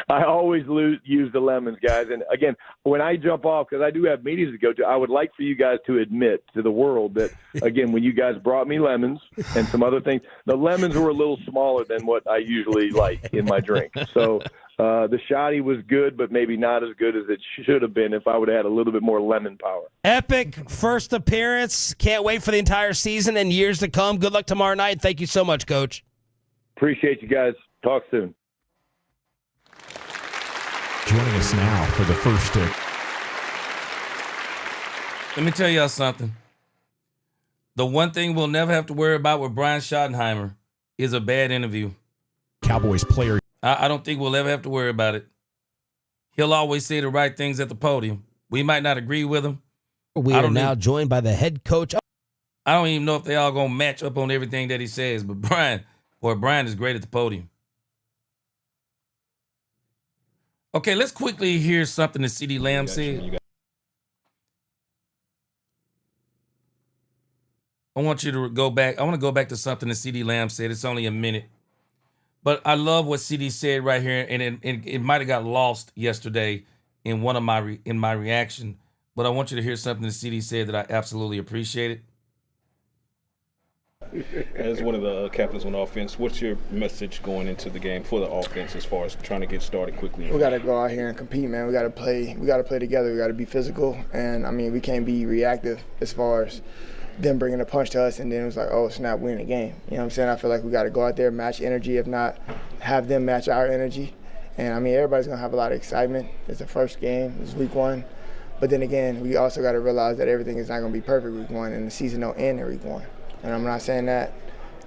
I always use the lemons, guys. And again, when I jump off, because I do have meetings to go to, I would like for you guys to admit to the world that, again, when you guys brought me lemons and some other things, the lemons were a little smaller than what I usually like in my drink. So the shotty was good, but maybe not as good as it should have been if I would have had a little bit more lemon power. Epic first appearance. Can't wait for the entire season and years to come. Good luck tomorrow night. Thank you so much, Coach. Appreciate you guys. Talk soon. Joining us now for the first Let me tell y'all something. The one thing we'll never have to worry about with Brian Schottenheimer is a bad interview. Cowboys player. I don't think we'll ever have to worry about it. He'll always say the right things at the podium. We might not agree with him. We are now joined by the head coach. I don't even know if they all going to match up on everything that he says, but Brian is great at the podium. Okay, let's quickly hear something that CeeDee Lamb said. I want you to go back. I want to go back to something that CeeDee Lamb said. It's only a minute. But I love what CeeDee said right here, and it might have got lost yesterday in one of my reaction. But I want you to hear something that CeeDee said that I absolutely appreciated. As one of the captains on offense, what's your message going into the game for the offense as far as trying to get started quickly? We got to go out here and compete, man. We got to play. We got to play together. We got to be physical, and we can't be reactive as far as them bringing a punch to us, and then it was like, oh snap, we're in the game. You know what I'm saying? I feel like we got to go out there, match energy, if not have them match our energy. And everybody's gonna have a lot of excitement. It's the first game. It's week 1. But then again, we also got to realize that everything is not going to be perfect week 1, and the season don't end in week 1. And I'm not saying that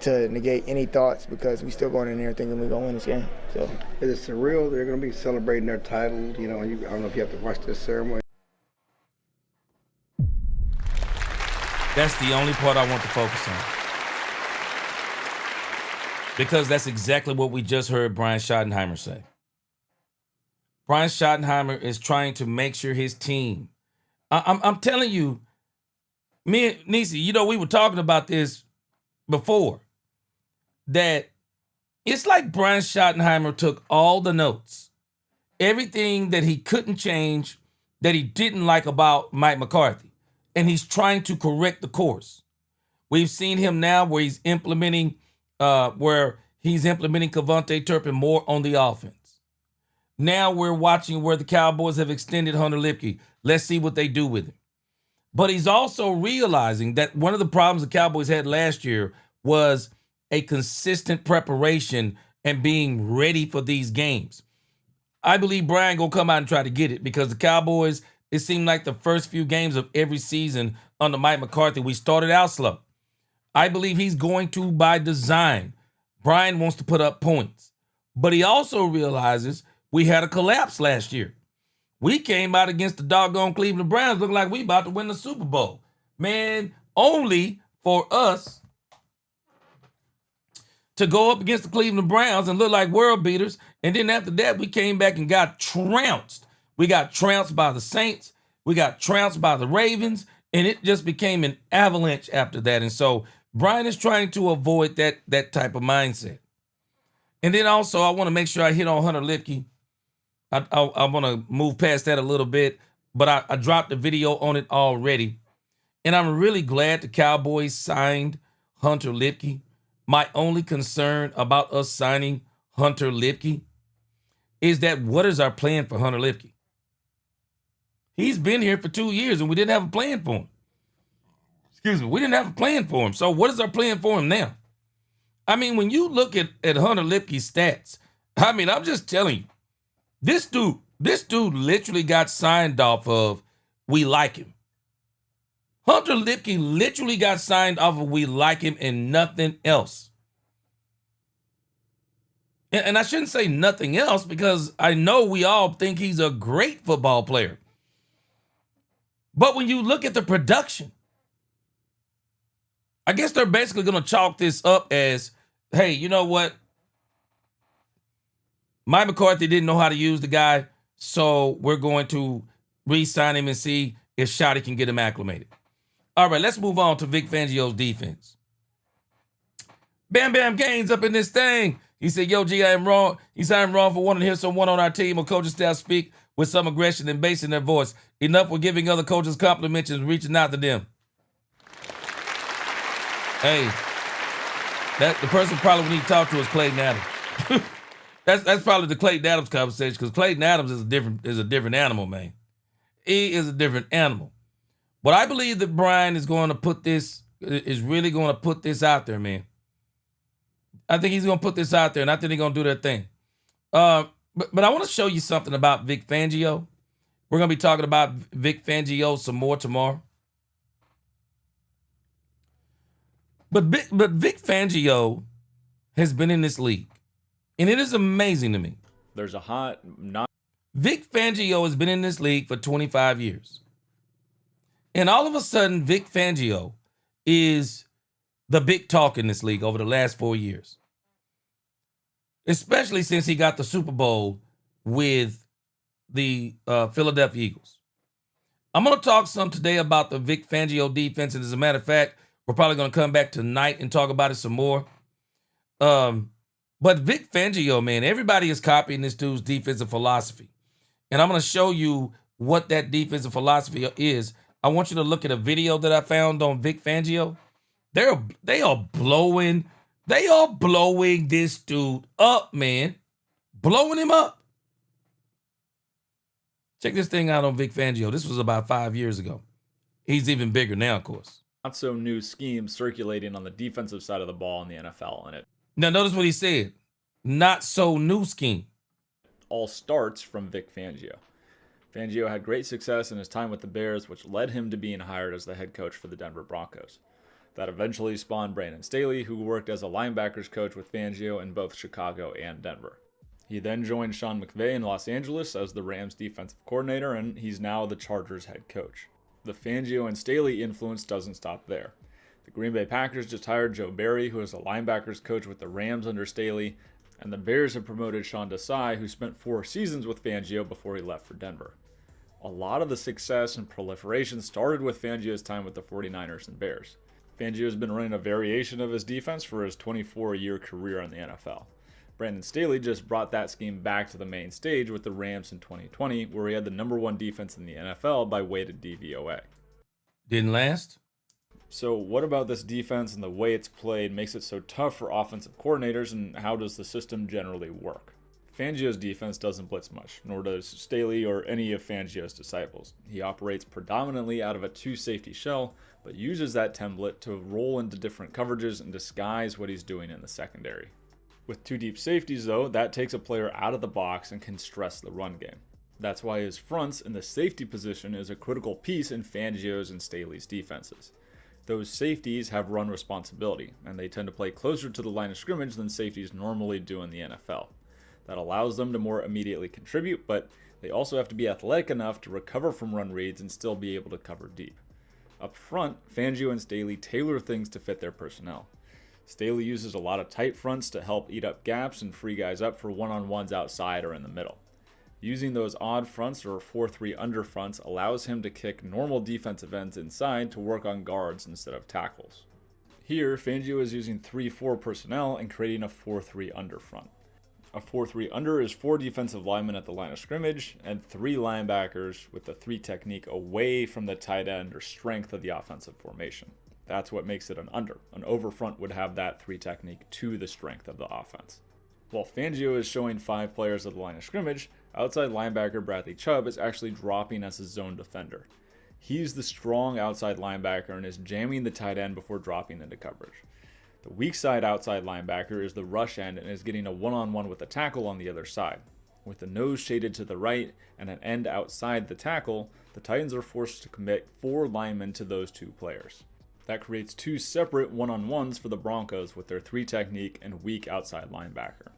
to negate any thoughts, because we still going in there thinking we're going to win this game. So, is it surreal? They're going to be celebrating their title. I don't know if you have to watch this ceremony. That's the only part I want to focus on. Because that's exactly what we just heard Brian Schottenheimer say. Brian Schottenheimer is trying to make sure his team. I'm telling you, me and Nisi, we were talking about this before, that it's like Brian Schottenheimer took all the notes, everything that he couldn't change, that he didn't like about Mike McCarthy, and he's trying to correct the course. We've seen him now where he's implementing Cavante Turpin more on the offense. Now we're watching where the Cowboys have extended Hunter Lipke. Let's see what they do with him. But he's also realizing that one of the problems the Cowboys had last year was a consistent preparation and being ready for these games. I believe Brian gonna come out and try to get it, because the Cowboys, it seemed like the first few games of every season under Mike McCarthy, we started out slow. I believe he's going to, by design. Brian wants to put up points. But he also realizes we had a collapse last year. We came out against the doggone Cleveland Browns looking like we about to win the Super Bowl. Man, only for us to go up against the Cleveland Browns and look like world beaters. And then after that, we came back and got trounced. We got trounced by the Saints. We got trounced by the Ravens. And it just became an avalanche after that. And so Brian is trying to avoid that type of mindset. And then also, I want to make sure I hit on Hunter Lipke. I want to move past that a little bit, but I dropped a video on it already. And I'm really glad the Cowboys signed Hunter Lipke. My only concern about us signing Hunter Lipke is that what is our plan for Hunter Lipke? He's been here for 2 years and we didn't have a plan for him. Excuse me, we didn't have a plan for him. So what is our plan for him now? I mean, when you look at Hunter Lipke's stats, I mean, I'm just telling you, this dude literally got signed off of we like him. Hunter Lipke literally got signed off of we like him and nothing else. And I shouldn't say nothing else, because I know we all think he's a great football player. But when you look at the production, I guess they're basically going to chalk this up as, hey, you know what? Mike McCarthy didn't know how to use the guy, so we're going to re-sign him and see if Shotty can get him acclimated. All right, let's move on to Vic Fangio's defense. Bam Bam Gaines up in this thing. He said, yo, G, I am wrong. He said, I'm wrong for wanting to hear someone on our team or coaching staff speak with some aggression and bass in their voice. Enough with giving other coaches compliments and reaching out to them. Hey, the person probably we need to talk to is Clayton Adams. That's probably the Clayton Adams conversation, because Clayton Adams is a different animal, man. He is a different animal. But I believe that Brian is really going to put this out there, man. I think he's going to put this out there, and I think they're going to do their thing. But I want to show you something about Vic Fangio. We're going to be talking about Vic Fangio some more tomorrow. But Vic Fangio has been in this league, and it is amazing to me. There's a Vic Fangio has been in this league for 25 years. And all of a sudden, Vic Fangio is the big talk in this league over the last 4 years. Especially since he got the Super Bowl with the Philadelphia Eagles. I'm going to talk some today about the Vic Fangio defense. And as a matter of fact, we're probably going to come back tonight and talk about it some more. But Vic Fangio, man, everybody is copying this dude's defensive philosophy. And I'm going to show you what that defensive philosophy is. I want you to look at a video that I found on Vic Fangio. They are blowing this dude up, man. Blowing him up. Check this thing out on Vic Fangio. This was about 5 years ago. He's even bigger now, of course. not so new scheme circulating on the defensive side of the ball in the NFL, and it Now notice what he said. Not so new scheme. all starts from Vic Fangio. Fangio had great success in his time with the Bears, which led him to being hired as the head coach for the Denver Broncos. That eventually spawned Brandon Staley, who worked as a linebackers coach with Fangio in both Chicago and Denver. He then joined Sean McVay in Los Angeles as the Rams defensive coordinator, and he's now the Chargers head coach. The Fangio and Staley influence doesn't stop there. The Green Bay Packers just hired Joe Barry, who is a linebackers coach with the Rams under Staley, And the Bears have promoted Sean Desai, who spent 4 seasons with Fangio before he left for Denver. A lot of the success and proliferation started with Fangio's time with the 49ers and Bears. Fangio has been running a variation of his defense for his 24-year career in the NFL. Brandon Staley just brought that scheme back to the main stage with the Rams in 2020, where he had the #1 defense in the NFL by weighted DVOA. Didn't last? So what about this defense and the way it's played makes it so tough for offensive coordinators, and how does the system generally work? Fangio's defense doesn't blitz much, nor does Staley or any of Fangio's disciples. He operates predominantly out of a 2-safety shell, but uses that template to roll into different coverages and disguise what he's doing in the secondary. With 2 deep safeties, though, that takes a player out of the box and can stress the run game. That's why his fronts in the safety position is a critical piece in Fangio's and Staley's defenses. Those safeties have run responsibility, and they tend to play closer to the line of scrimmage than safeties normally do in the NFL. That allows them to more immediately contribute, but they also have to be athletic enough to recover from run reads and still be able to cover deep. Up front, Fangio and Staley tailor things to fit their personnel. Staley uses a lot of tight fronts to help eat up gaps and free guys up for one-on-ones outside or in the middle. Using those odd fronts or 4-3 under fronts allows him to kick normal defensive ends inside to work on guards instead of tackles. Here, Fangio is using 3-4 personnel and creating a 4-3 under front. A 4-3 under is 4 defensive linemen at the line of scrimmage and 3 linebackers with the 3 technique away from the tight end or strength of the offensive formation. That's what makes it an under. An over front would have that 3 technique to the strength of the offense. While Fangio is showing 5 players at the line of scrimmage, outside linebacker Bradley Chubb is actually dropping as a zone defender. He's the strong outside linebacker and is jamming the tight end before dropping into coverage. The weak side outside linebacker is the rush end and is getting a one-on-one with the tackle on the other side. With the nose shaded to the right and an end outside the tackle, the Titans are forced to commit 4 linemen to those 2 players. That creates 2 separate one-on-ones for the Broncos with their 3 technique and weak outside linebacker.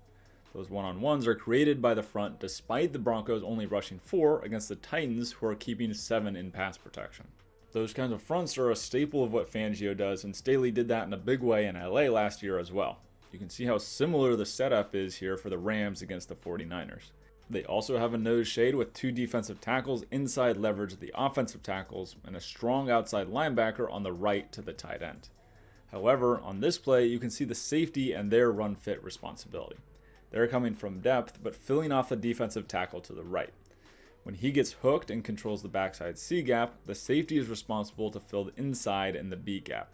Those one-on-ones are created by the front despite the Broncos only rushing 4 against the Titans, who are keeping 7 in pass protection. Those kinds of fronts are a staple of what Fangio does, and Staley did that in a big way in LA last year as well. You can see how similar the setup is here for the Rams against the 49ers. They also have a nose shade with 2 defensive tackles inside leverage of the offensive tackles and a strong outside linebacker on the right to the tight end. However, on this play, you can see the safety and their run fit responsibility. They're coming from depth, but filling off the defensive tackle to the right. When he gets hooked and controls the backside C gap, the safety is responsible to fill the inside and the B gap.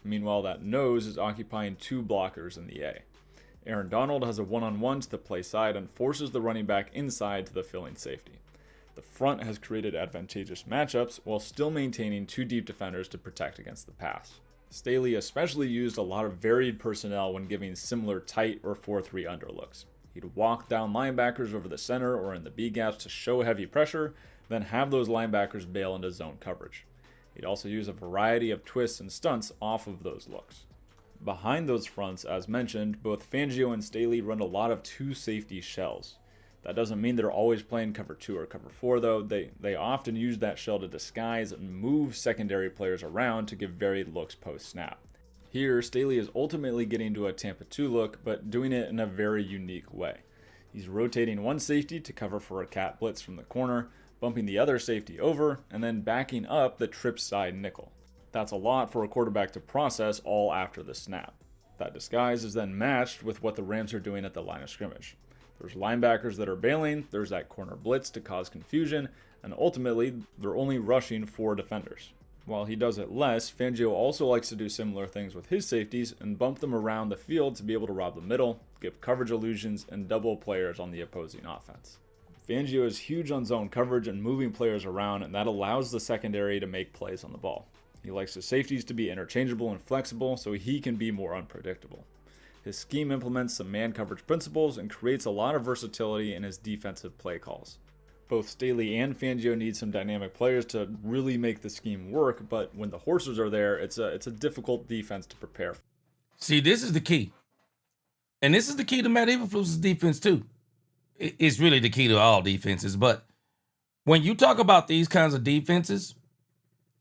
Meanwhile, that nose is occupying 2 blockers in the A. Aaron Donald has a one-on-one to the play side and forces the running back inside to the filling safety. The front has created advantageous matchups while still maintaining 2 deep defenders to protect against the pass. Staley especially used a lot of varied personnel when giving similar tight or 4-3 under looks. He'd walk down linebackers over the center or in the B gaps to show heavy pressure, then have those linebackers bail into zone coverage. He'd also use a variety of twists and stunts off of those looks. Behind those fronts, as mentioned, both Fangio and Staley run a lot of 2 safety shells. That doesn't mean they're always playing cover 2 or cover 4 though. They often use that shell to disguise and move secondary players around to give varied looks post-snap. Here, Staley is ultimately getting to a Tampa 2 look, but doing it in a very unique way. He's rotating one safety to cover for a cat blitz from the corner, bumping the other safety over, and then backing up the trip side nickel. That's a lot for a quarterback to process all after the snap. That disguise is then matched with what the Rams are doing at the line of scrimmage. There's linebackers that are bailing, there's that corner blitz to cause confusion, and ultimately, they're only rushing 4 defenders. While he does it less, Fangio also likes to do similar things with his safeties and bump them around the field to be able to rob the middle, give coverage illusions, and double players on the opposing offense. Fangio is huge on zone coverage and moving players around, and that allows the secondary to make plays on the ball. He likes his safeties to be interchangeable and flexible so he can be more unpredictable. His scheme implements some man coverage principles and creates a lot of versatility in his defensive play calls. Both Staley and Fangio need some dynamic players to really make the scheme work, but when the horses are there, it's a difficult defense to prepare. See, this is the key. And this is the key to Matt Eberflus's defense, too. It's really the key to all defenses. But when you talk about these kinds of defenses,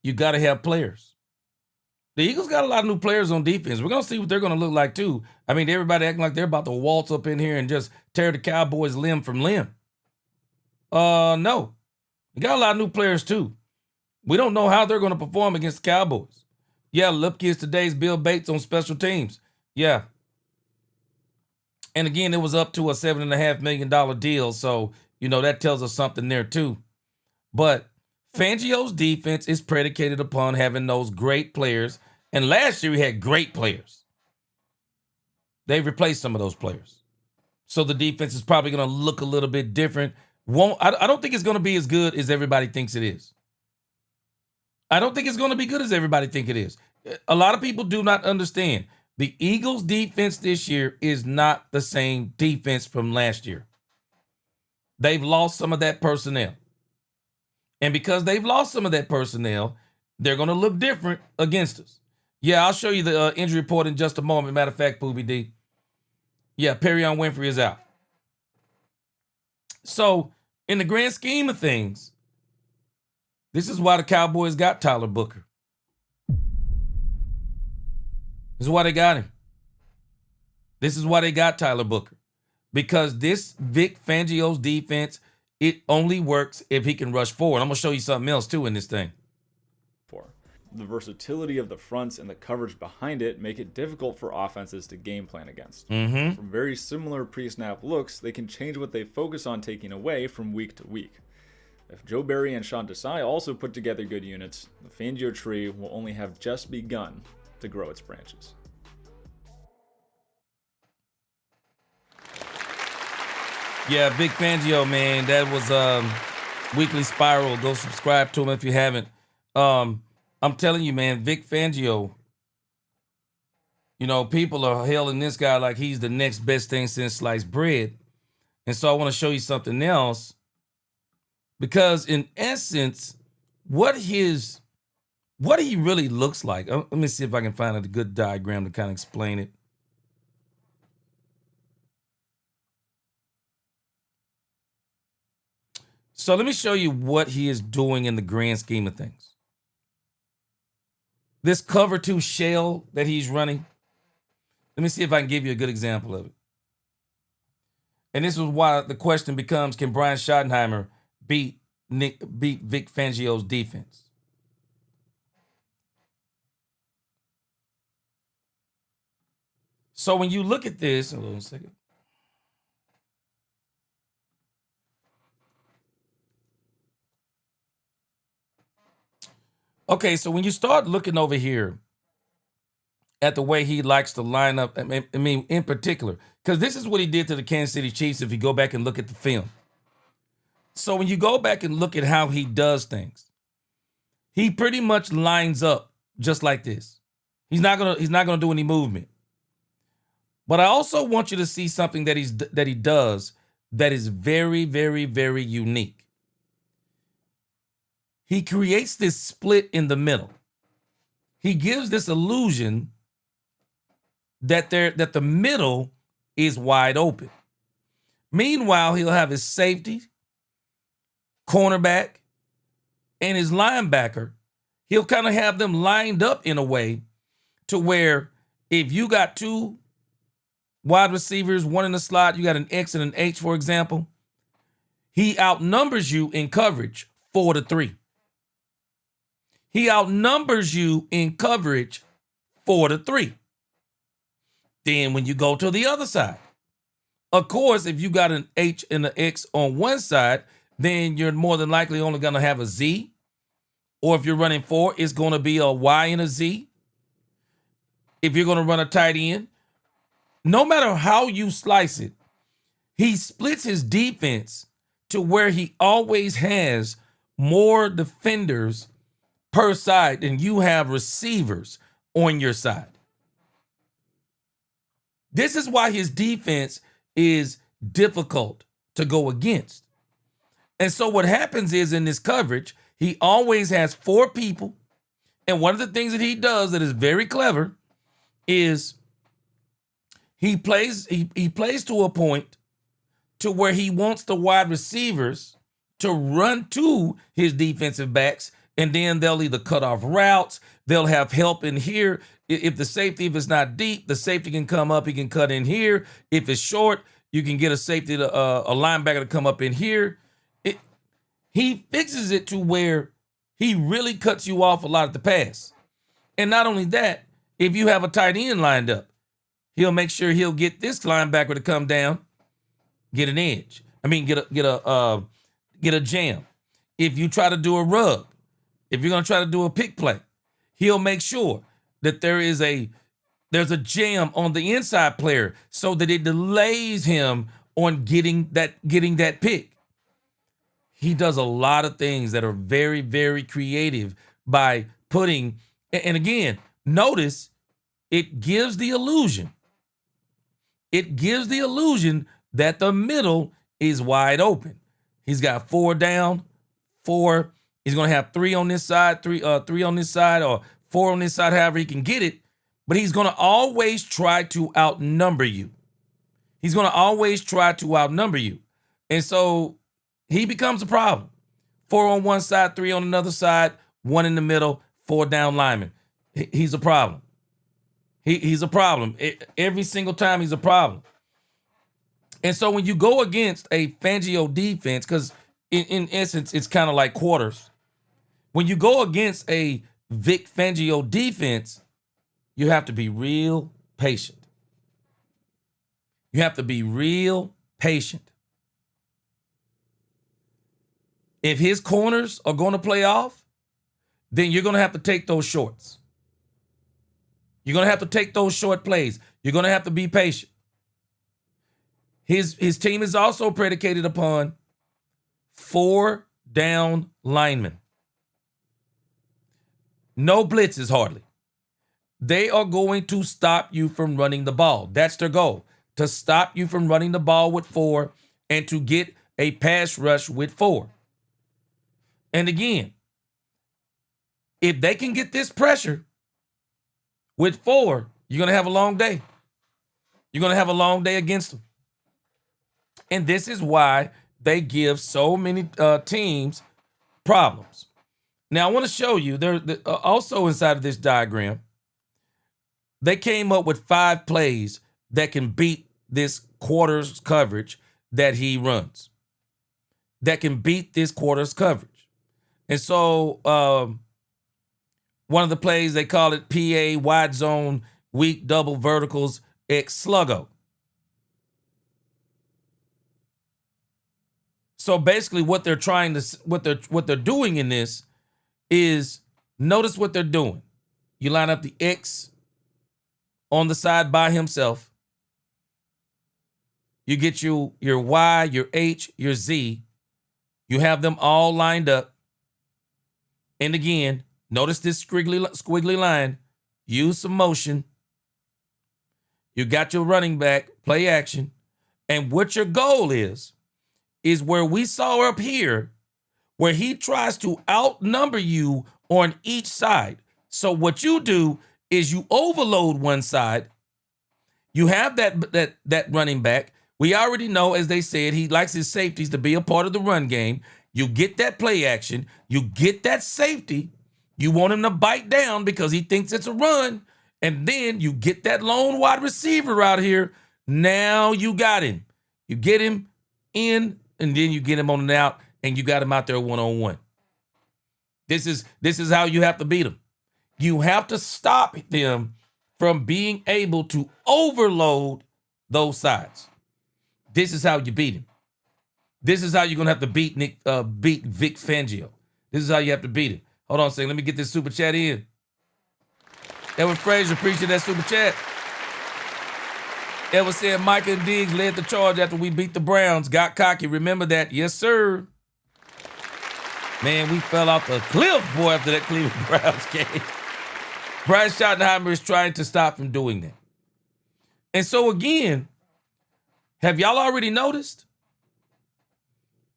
you got to have players. The Eagles got a lot of new players on defense. We're going to see what they're going to look like, too. I mean, everybody acting like they're about to waltz up in here and just tear the Cowboys limb from limb. No. We got a lot of new players, too. We don't know how they're going to perform against the Cowboys. Yeah, Lipke is today's Bill Bates on special teams. Yeah. And again, it was up to a $7.5 million deal. So, that tells us something there, too. But Fangio's defense is predicated upon having those great players. And last year, we had great players. They've replaced some of those players. So the defense is probably going to look a little bit different. I don't think it's going to be as good as everybody thinks it is. I don't think it's going to be good as everybody think it is. A lot of people do not understand. The Eagles' defense this year is not the same defense from last year. They've lost some of that personnel. And because they've lost some of that personnel, they're going to look different against us. Yeah, I'll show you the injury report in just a moment. Matter of fact, Poobie D. Yeah, Perion Winfrey is out. So, in the grand scheme of things, this is why the Cowboys got Tyler Booker. This is why they got him. This is why they got Tyler Booker. Because this Vic Fangio's defense, it only works if he can rush forward. I'm going to show you something else, too, in this thing. The versatility of the fronts and the coverage behind it make it difficult for offenses to game plan against. Mm-hmm. From very similar pre-snap looks, they can change what they focus on taking away from week to week. If Joe Barry and Sean Desai also put together good units, the Fangio tree will only have just begun to grow its branches. Yeah, Vic Fangio, man, that was Weekly Spiral. Go subscribe to him if you haven't. I'm telling you, man, Vic Fangio, people are hailing this guy like he's the next best thing since sliced bread. And so I want to show you something else. Because in essence, what he really looks like. Let me see if I can find a good diagram to kind of explain it. So let me show you what he is doing in the grand scheme of things. This cover 2 shell that he's running. Let me see if I can give you a good example of it. And this is why the question becomes, can Brian Schottenheimer beat Vic Fangio's defense? So when you look at this, hold on a second. Okay, so when you start looking over here at the way he likes to line up, I mean, in particular, because this is what he did to the Kansas City Chiefs if you go back and look at the film. So when you go back and look at how he does things, he pretty much lines up just like this. He's not gonna do any movement. But I also want you to see something that he does that is very, very, very unique. He creates this split in the middle. He gives this illusion that the middle is wide open. Meanwhile, he'll have his safety, cornerback, and his linebacker. He'll kind of have them lined up in a way to where if you got 2 wide receivers, one in the slot, you got an X and an H, for example, he outnumbers you in coverage 4-3. He outnumbers you in coverage 4-3. Then when you go to the other side, of course, if you got an H and an X on one side, then you're more than likely only going to have a Z. Or if you're running 4, it's going to be a Y and a Z. If you're going to run a tight end, no matter how you slice it, he splits his defense to where he always has more defenders per side than you have receivers on your side. This is why his defense is difficult to go against. And so what happens is in this coverage, he always has 4 people. And one of the things that he does that is very clever is he plays to a point to where he wants the wide receivers to run to his defensive backs And then they'll either cut off routes. They'll have help in here. If it's not deep, the safety can come up. He can cut in here. If it's short, you can get a safety, a linebacker to come up in here. He fixes it to where he really cuts you off a lot at the pass. And not only that, if you have a tight end lined up, he'll make sure he'll get this linebacker to come down, get an edge. Get a jam. If you try to do a rub, if you're gonna try to do a pick play, he'll make sure that there's a jam on the inside player so that it delays him on getting that pick. He does a lot of things that are very, very creative by putting, and again, notice it gives the illusion. It gives the illusion that the middle is wide open. He's got 4 down, 4. He's going to have 3 on this side, 3 on this side, or 4 on this side, however he can get it. But he's going to always try to outnumber you. He's going to always try to outnumber you. And so he becomes a problem. 4 on one side, 3 on another side, 1 in the middle, 4 down linemen. He's a problem. He's a problem. Every single time he's a problem. And so when you go against a Fangio defense, because in essence, it's kind of like quarters. When you go against a Vic Fangio defense, you have to be real patient. You have to be real patient. If his corners are going to play off, then you're going to have to take those shorts. You're going to have to take those short plays. You're going to have to be patient. His team is also predicated upon 4 down linemen. No blitzes hardly. They are going to stop you from running the ball. That's their goal, to stop you from running the ball with 4 and to get a pass rush with 4. And again, if they can get this pressure with 4, you're going to have a long day. You're going to have a long day against them. And this is why they give so many teams problems. Now, I want to show you, also inside of this diagram, they came up with 5 plays that can beat this quarters coverage that he runs. That can beat this quarters coverage. And so one of the plays, they call it PA, wide zone, weak double verticals, X sluggo. So basically what they're doing in this is, notice what they're doing. You line up the X on the side by himself. You get your Y, your H, your Z. You have them all lined up. And again, notice this squiggly line. Use some motion. You got your running back, play action. And what your goal is where we saw up here, where he tries to outnumber you on each side. So what you do is you overload one side. You have that running back. We already know, as they said, he likes his safeties to be a part of the run game. You get that play action. You get that safety. You want him to bite down because he thinks it's a run. And then you get that lone wide receiver out here. Now you got him. You get him in, and then you get him on and out, and you got him out there one-on-one. This is how you have to beat him. You have to stop them from being able to overload those sides. This is how you beat him. This is how you're gonna have to beat Vic Fangio. This is how you have to beat him. Hold on a second. Let me get this super chat in. Edward Frazier, appreciate that super chat. Edward said Micah and Diggs led the charge after we beat the Browns. Got cocky. Remember that? Yes, sir. Man, we fell off the cliff, boy, after that Cleveland Browns game. Brian Schottenheimer is trying to stop him doing that. And so again, have y'all already noticed?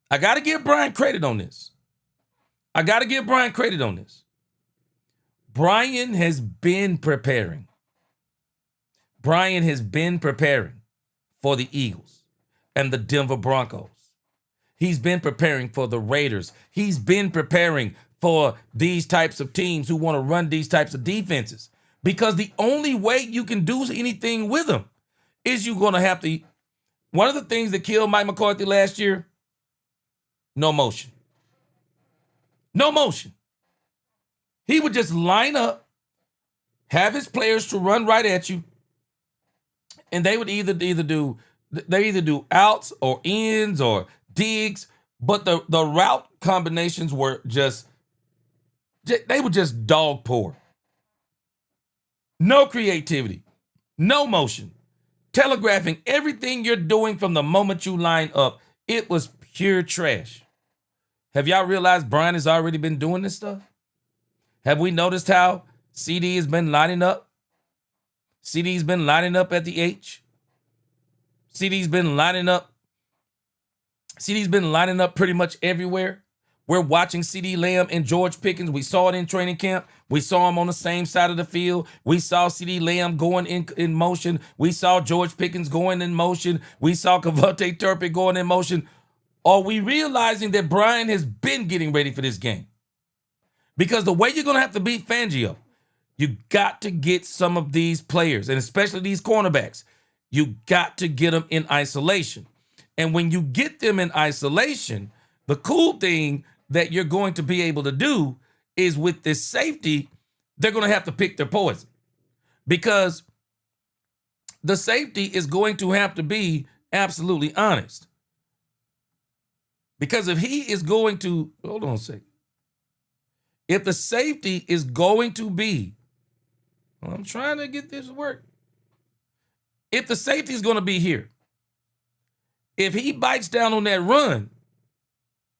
I got to give Brian credit on this. Brian has been preparing. Brian has been preparing for the Eagles and the Denver Broncos. He's been preparing for the Raiders. He's been preparing for these types of teams who want to run these types of defenses. Because the only way you can do anything with them is you're going to have to. One of the things that killed Mike McCarthy last year, no motion. No motion. He would just line up, have his players to run right at you, and they would either do outs or ins or digs, but the route combinations were they were just dog poor. No creativity, no motion, telegraphing everything you're doing from the moment you line up. It was pure trash. Have y'all realized Brian has already been doing this stuff? Have we noticed how CD has been lining up? CD's been lining up at the H. CD's been lining up pretty much everywhere. We're watching CD Lamb and George Pickens. We saw it in training camp. We saw him on the same side of the field. We saw CD Lamb going in motion. We saw George Pickens going in motion. We saw Cavante Turpin going in motion. Are we realizing that Brian has been getting ready for this game? Because the way you're going to have to beat Fangio, you got to get some of these players, and especially these cornerbacks, you got to get them in isolation. And when you get them in isolation, the cool thing that you're going to be able to do is with this safety, they're going to have to pick their poison. Because the safety is going to have to be absolutely honest. Because if he is going to, hold on a second. If the safety is going to be, I'm trying to get this to work. If the safety is going to be here, if he bites down on that run,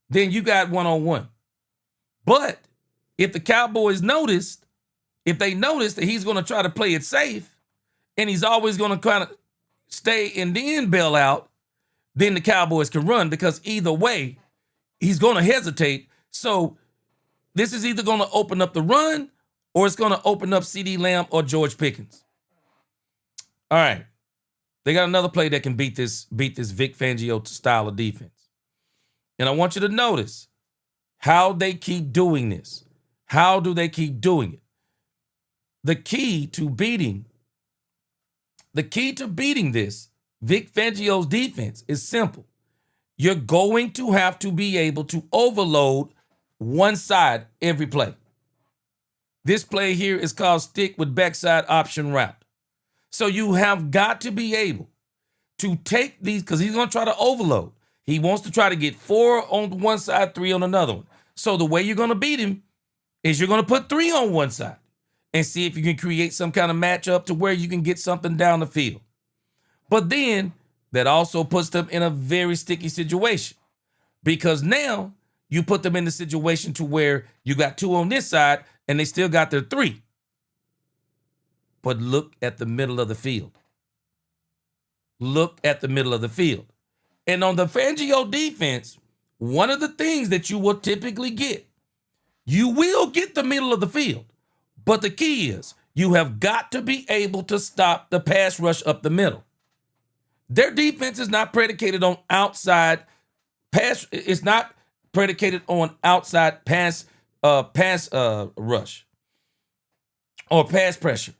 then you got one-on-one. But if the Cowboys if they notice that he's going to try to play it safe, and he's always going to kind of stay and then bail out, then the Cowboys can run, because either way, he's going to hesitate. So this is either going to open up the run or it's going to open up CD Lamb or George Pickens. All right. They got another play that can beat this Vic Fangio style of defense. And I want you to notice how they keep doing this. How do they keep doing it? The key to beating this Vic Fangio's defense is simple. You're going to have to be able to overload one side every play. This play here is called stick with backside option route. So you have got to be able to take these, because he's going to try to overload. He wants to try to get 4 on one side, 3 on another one. So the way you're going to beat him is you're going to put 3 on one side and see if you can create some kind of matchup to where you can get something down the field. But then that also puts them in a very sticky situation, because now you put them in the situation to where you got 2 on this side and they still got their 3. But look at the middle of the field. Look at the middle of the field. And on the Fangio defense, one of the things that you will typically get, you will get the middle of the field. But the key is you have got to be able to stop the pass rush up the middle. Their defense is not predicated on outside pass. It's not predicated on outside pass rush or pass pressure.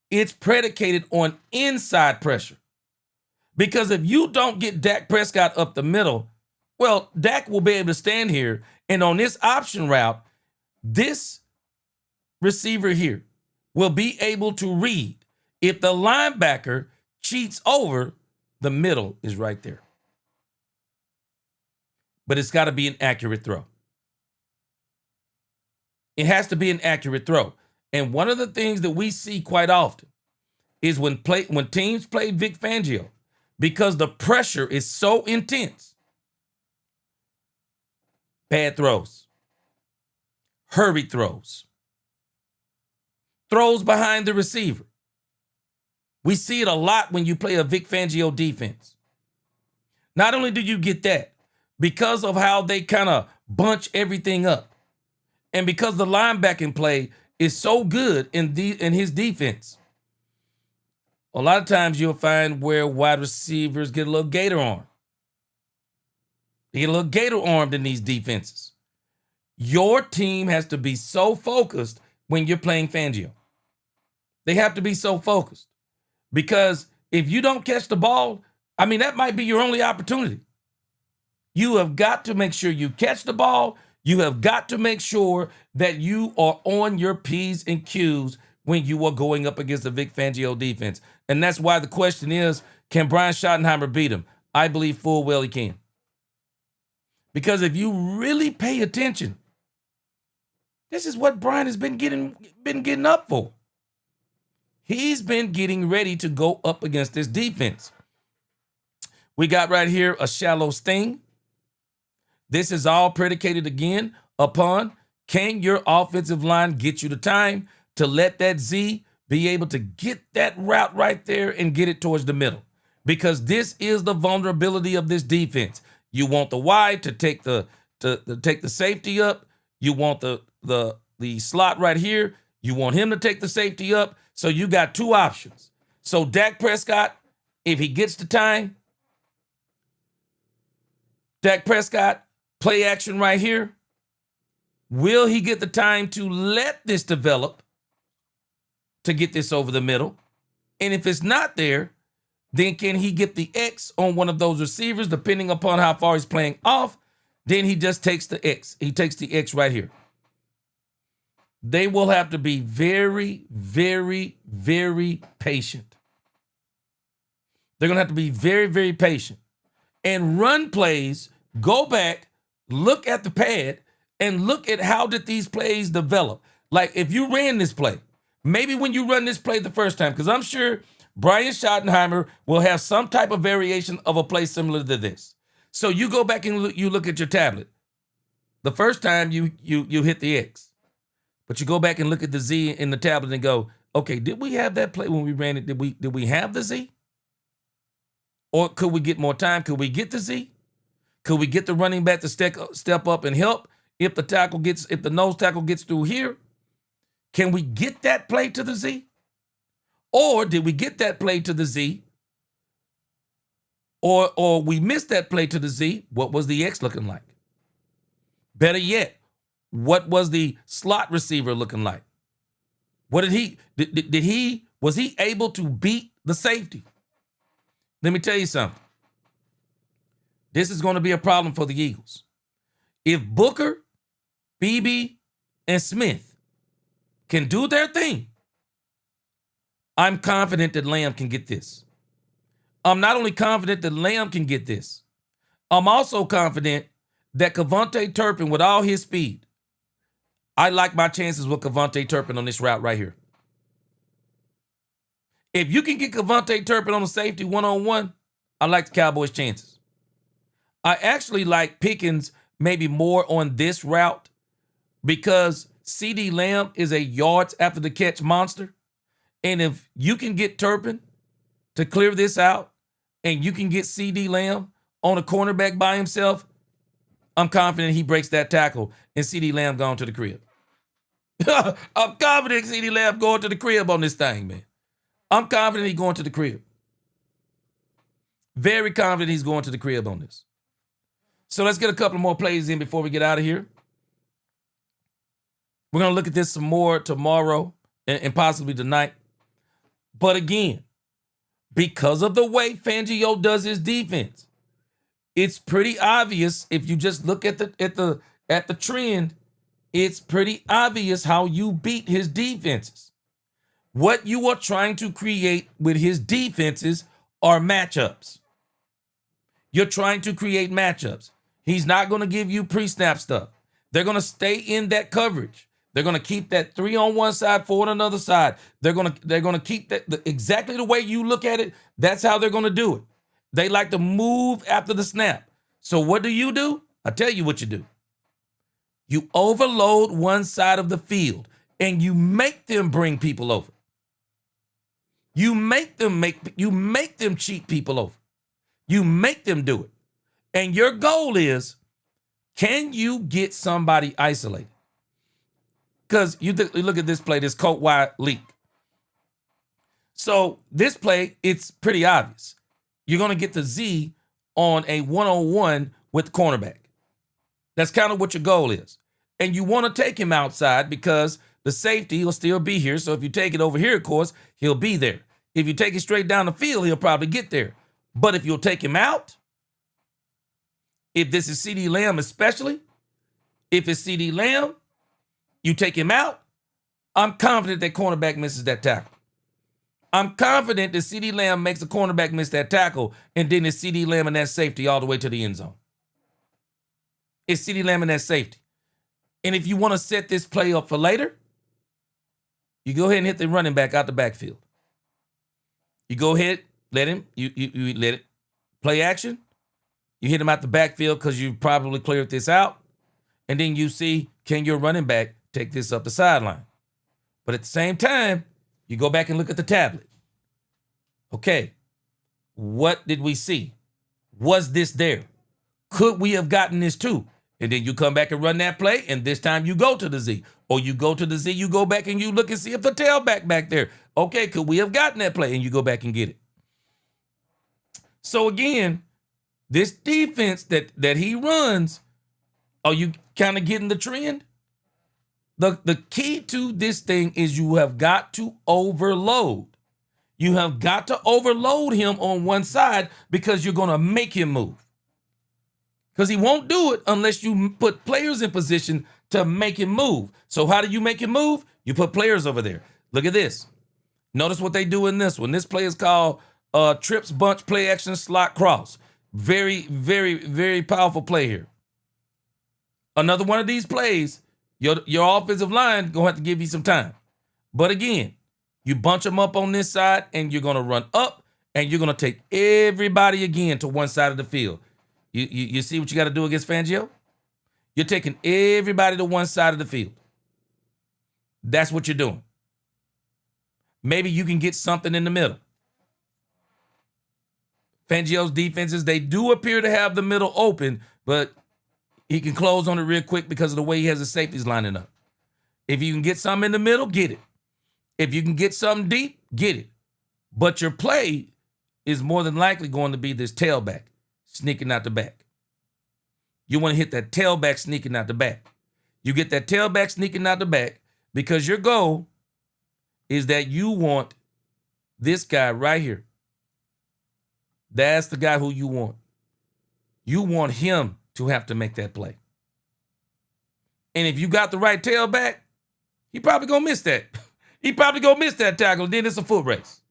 It's predicated on inside pressure. Because if you don't get Dak Prescott up the middle, well, Dak will be able to stand here, and on this option route, this receiver here will be able to read. If the linebacker cheats over, the middle is right there. But it's got to be an accurate throw. It has to be an accurate throw. And one of the things that we see quite often is when teams play Vic Fangio, because the pressure is so intense, bad throws, hurried throws, throws behind the receiver. We see it a lot when you play a Vic Fangio defense. Not only do you get that, because of how they kind of bunch everything up, and because the linebacking play is so good in his defense, a lot of times you'll find where wide receivers get a little gator arm. They get a little gator armed in these defenses. Your team has to be so focused when you're playing Fangio. They have to be so focused because if you don't catch the ball, I mean, that might be your only opportunity. You have got to make sure you catch the ball. You have got to make sure that you are on your P's and Q's when you are going up against the Vic Fangio defense. And that's why the question is, can Brian Schottenheimer beat him? I believe full well he can. Because if you really pay attention, this is what Brian has been getting up for. He's been getting ready to go up against this defense. We got right here a shallow sting. This is all predicated again upon, can your offensive line get you the time to let that Z be able to get that route right there and get it towards the middle? Because this is the vulnerability of this defense. You want the wide to take the take the safety up. You want the slot right here. You want him to take the safety up. So you got two options. So Dak Prescott, if he gets the time, Dak Prescott, play action right here. Will he get the time to let this develop to get this over the middle? And if it's not there, then can he get the X on one of those receivers, depending upon how far he's playing off? Then he just takes the X. He takes the X right here. They will have to be very, very, very patient. They're going to have to be very, very patient. And run plays, go back, look at the pad, and look at how did these plays develop. Like if you ran this play, maybe when you run this play the first time, because I'm sure Brian Schottenheimer will have some type of variation of a play similar to this. So you go back and you look at your tablet. The first time you hit the X, but you go back and look at the Z in the tablet and go, okay, did we have that play when we ran it? Did we have the Z? Or could we get more time? Could we get the Z? Could we get the running back to step up and help if the nose tackle gets through here? Can we get that play to the Z? Or did we get that play to the Z? Or we missed that play to the Z? What was the X looking like? Better yet, what was the slot receiver looking like? What was he able to beat the safety? Let me tell you something. This is going to be a problem for the Eagles. If Booker, Beebe, and Smith can do their thing, I'm confident that Lamb can get this. I'm not only confident that Lamb can get this, I'm also confident that Kevontae Turpin, with all his speed, I like my chances with Kevontae Turpin on this route right here. If you can get Kevontae Turpin on the safety one-on-one, I like the Cowboys' chances. I actually like Pickens maybe more on this route because CeeDee Lamb is a yards after the catch monster. And if you can get Turpin to clear this out and you can get CeeDee Lamb on a cornerback by himself, I'm confident he breaks that tackle and CeeDee Lamb going to the crib. I'm confident CeeDee Lamb going to the crib on this thing, man. I'm confident he's going to the crib. Very confident he's going to the crib on this. So let's get a couple more plays in before we get out of here. We're going to look at this some more tomorrow and possibly tonight. But again, because of the way Fangio does his defense, it's pretty obvious if you just look at the trend, it's pretty obvious how you beat his defenses. What you are trying to create with his defenses are matchups. You're trying to create matchups. He's not going to give you pre-snap stuff. They're going to stay in that coverage. They're going to keep that 3 on one side, 4 on another side. They're going to keep that exactly the way you look at it. That's how they're going to do it. They like to move after the snap. So what do? I'll tell you what you do. You overload one side of the field and you make them bring people over. You make them cheat people over. You make them do it. And your goal is, can you get somebody isolated? Because you look at this play, this coat wide leak. So this play, it's pretty obvious. You're going to get the Z on a one-on-one with the cornerback. That's kind of what your goal is. and you want to take him outside because the safety will still be here. So if you take it over here, of course, he'll be there. If you take it straight down the field, he'll probably get there. But if you'll take him out, if this is CeeDee Lamb especially, if it's CeeDee Lamb, you take him out, I'm confident that cornerback misses that tackle. I'm confident that CeeDee Lamb makes a cornerback miss that tackle, and then it's CeeDee Lamb and that safety all the way to the end zone. It's CeeDee Lamb and that safety. And if you want to set this play up for later, you go ahead and hit the running back out the backfield. You go ahead, let him, you let it play action. You hit him out the backfield because you probably cleared this out. And then you see, can your running back take this up the sideline? But at the same time, you go back and look at the tablet. Okay, what did we see? Was this there? Could we have gotten this too? And then you come back and run that play, and this time you go to the Z. Or you go to the Z, you go back and you look and see if the tailback back there. Okay, could we have gotten that play? And you go back and get it. So again, this defense that he runs, are you kind of getting the trend? The key to this thing is you have got to overload. You have got to overload him on one side because you're going to make him move. Because he won't do it unless you put players in position to make him move. So how do you make him move? You put players over there. Look at this. Notice what they do in this one. This play is called trips, bunch, play action, slot, cross. Very, very, very powerful play here. Another one of these plays, your offensive line going to have to give you some time. But again, you bunch them up on this side and you're going to run up and you're going to take everybody again to one side of the field. You see what you got to do against Fangio? You're taking everybody to one side of the field. That's what you're doing. Maybe you can get something in the middle. Fangio's defenses, they do appear to have the middle open, but he can close on it real quick because of the way he has the safeties lining up. If you can get something in the middle, get it. If you can get something deep, get it. But your play is more than likely going to be this tailback sneaking out the back. You want to hit that tailback sneaking out the back. You get that tailback sneaking out the back because your goal is that you want this guy right here. That's the guy who you want. You want him to have to make that play. And if you got the right tailback, he probably going to miss that. He probably going to miss that tackle. Then it's a foot race.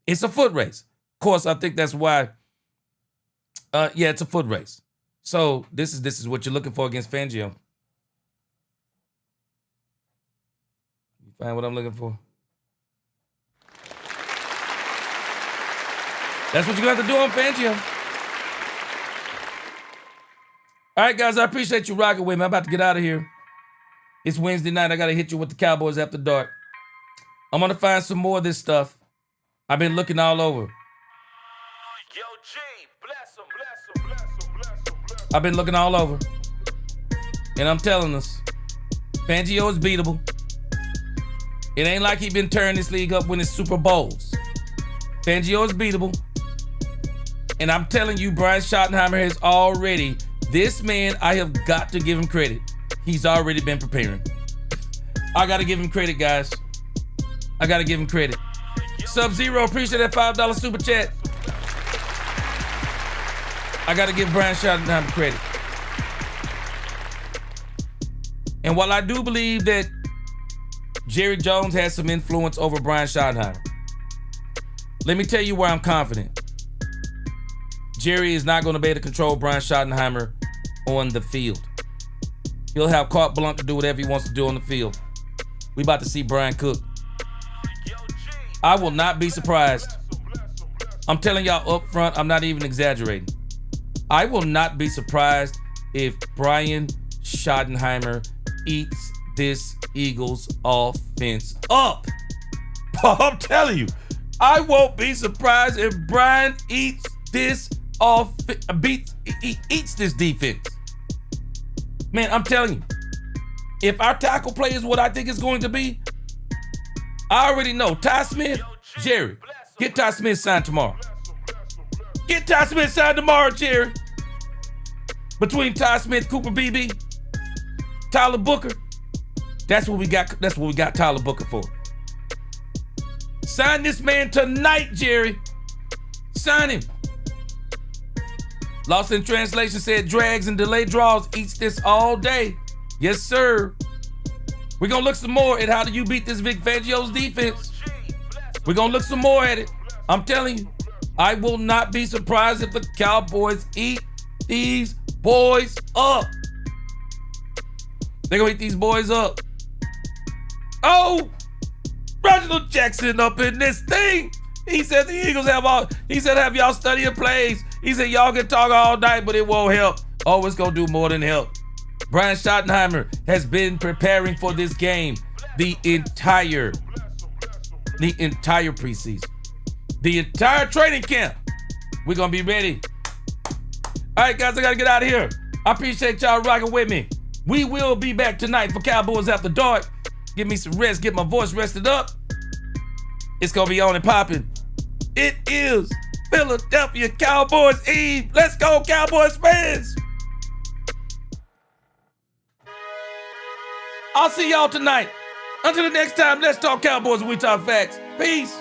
It's a foot race. Of course, I think that's why, it's a foot race. So this is what you're looking for against Fangio. You find what I'm looking for? That's what you're going to have to do on Fangio. All right, guys, I appreciate you rocking with me. I'm about to get out of here. It's Wednesday night. I got to hit you with the Cowboys after dark. I'm going to find some more of this stuff. I've been looking all over. I've been looking all over. And I'm telling us, Fangio is beatable. It ain't like he been turning this league up winning Super Bowls. Fangio is beatable. And I'm telling you, Brian Schottenheimer has already, this man, I have got to give him credit. He's already been preparing. I got to give him credit, guys. I got to give him credit. Sub-Zero, appreciate that $5 super chat. I got to give Brian Schottenheimer credit. And while I do believe that Jerry Jones has some influence over Brian Schottenheimer, let me tell you where I'm confident. Jerry is not going to be able to control Brian Schottenheimer on the field. He'll have carte blanche to do whatever he wants to do on the field. We about to see Brian cook. I will not be surprised. I'm telling y'all up front, I'm not even exaggerating. I will not be surprised if Brian Schottenheimer eats this Eagles offense up. I'm telling you, I won't be surprised if Brian eats this eats this defense. Man, I'm telling you, if our tackle play is what I think it's going to be, I already know. Ty Smith, Jerry, get Ty Smith signed tomorrow. Get Ty Smith signed tomorrow, Jerry. Between Ty Smith, Cooper Beebe, Tyler Booker. That's what we got. That's what we got Tyler Booker for. Sign this man tonight, Jerry. Sign him. Lost in translation said drags and delayed draws eats this all day. Yes, sir. We're going to look some more at how do you beat this Vic Fangio's defense. We're going to look some more at it. I'm telling you, I will not be surprised if the Cowboys eat these boys up. They're going to eat these boys up. Oh, Reginald Jackson up in this thing. He said the Eagles have y'all studying plays. He said y'all can talk all night, but it won't help. Oh, it's going to do more than help. Brian Schottenheimer has been preparing for this game the entire preseason, the entire training camp. We're going to be ready. All right, guys, I got to get out of here. I appreciate y'all rocking with me. We will be back tonight for Cowboys After Dark. Give me some rest, get my voice rested up. It's going to be on and popping. It is Philadelphia Cowboys Eve. Let's go, Cowboys fans. I'll see y'all tonight. Until the next time, let's talk Cowboys and we talk facts. Peace.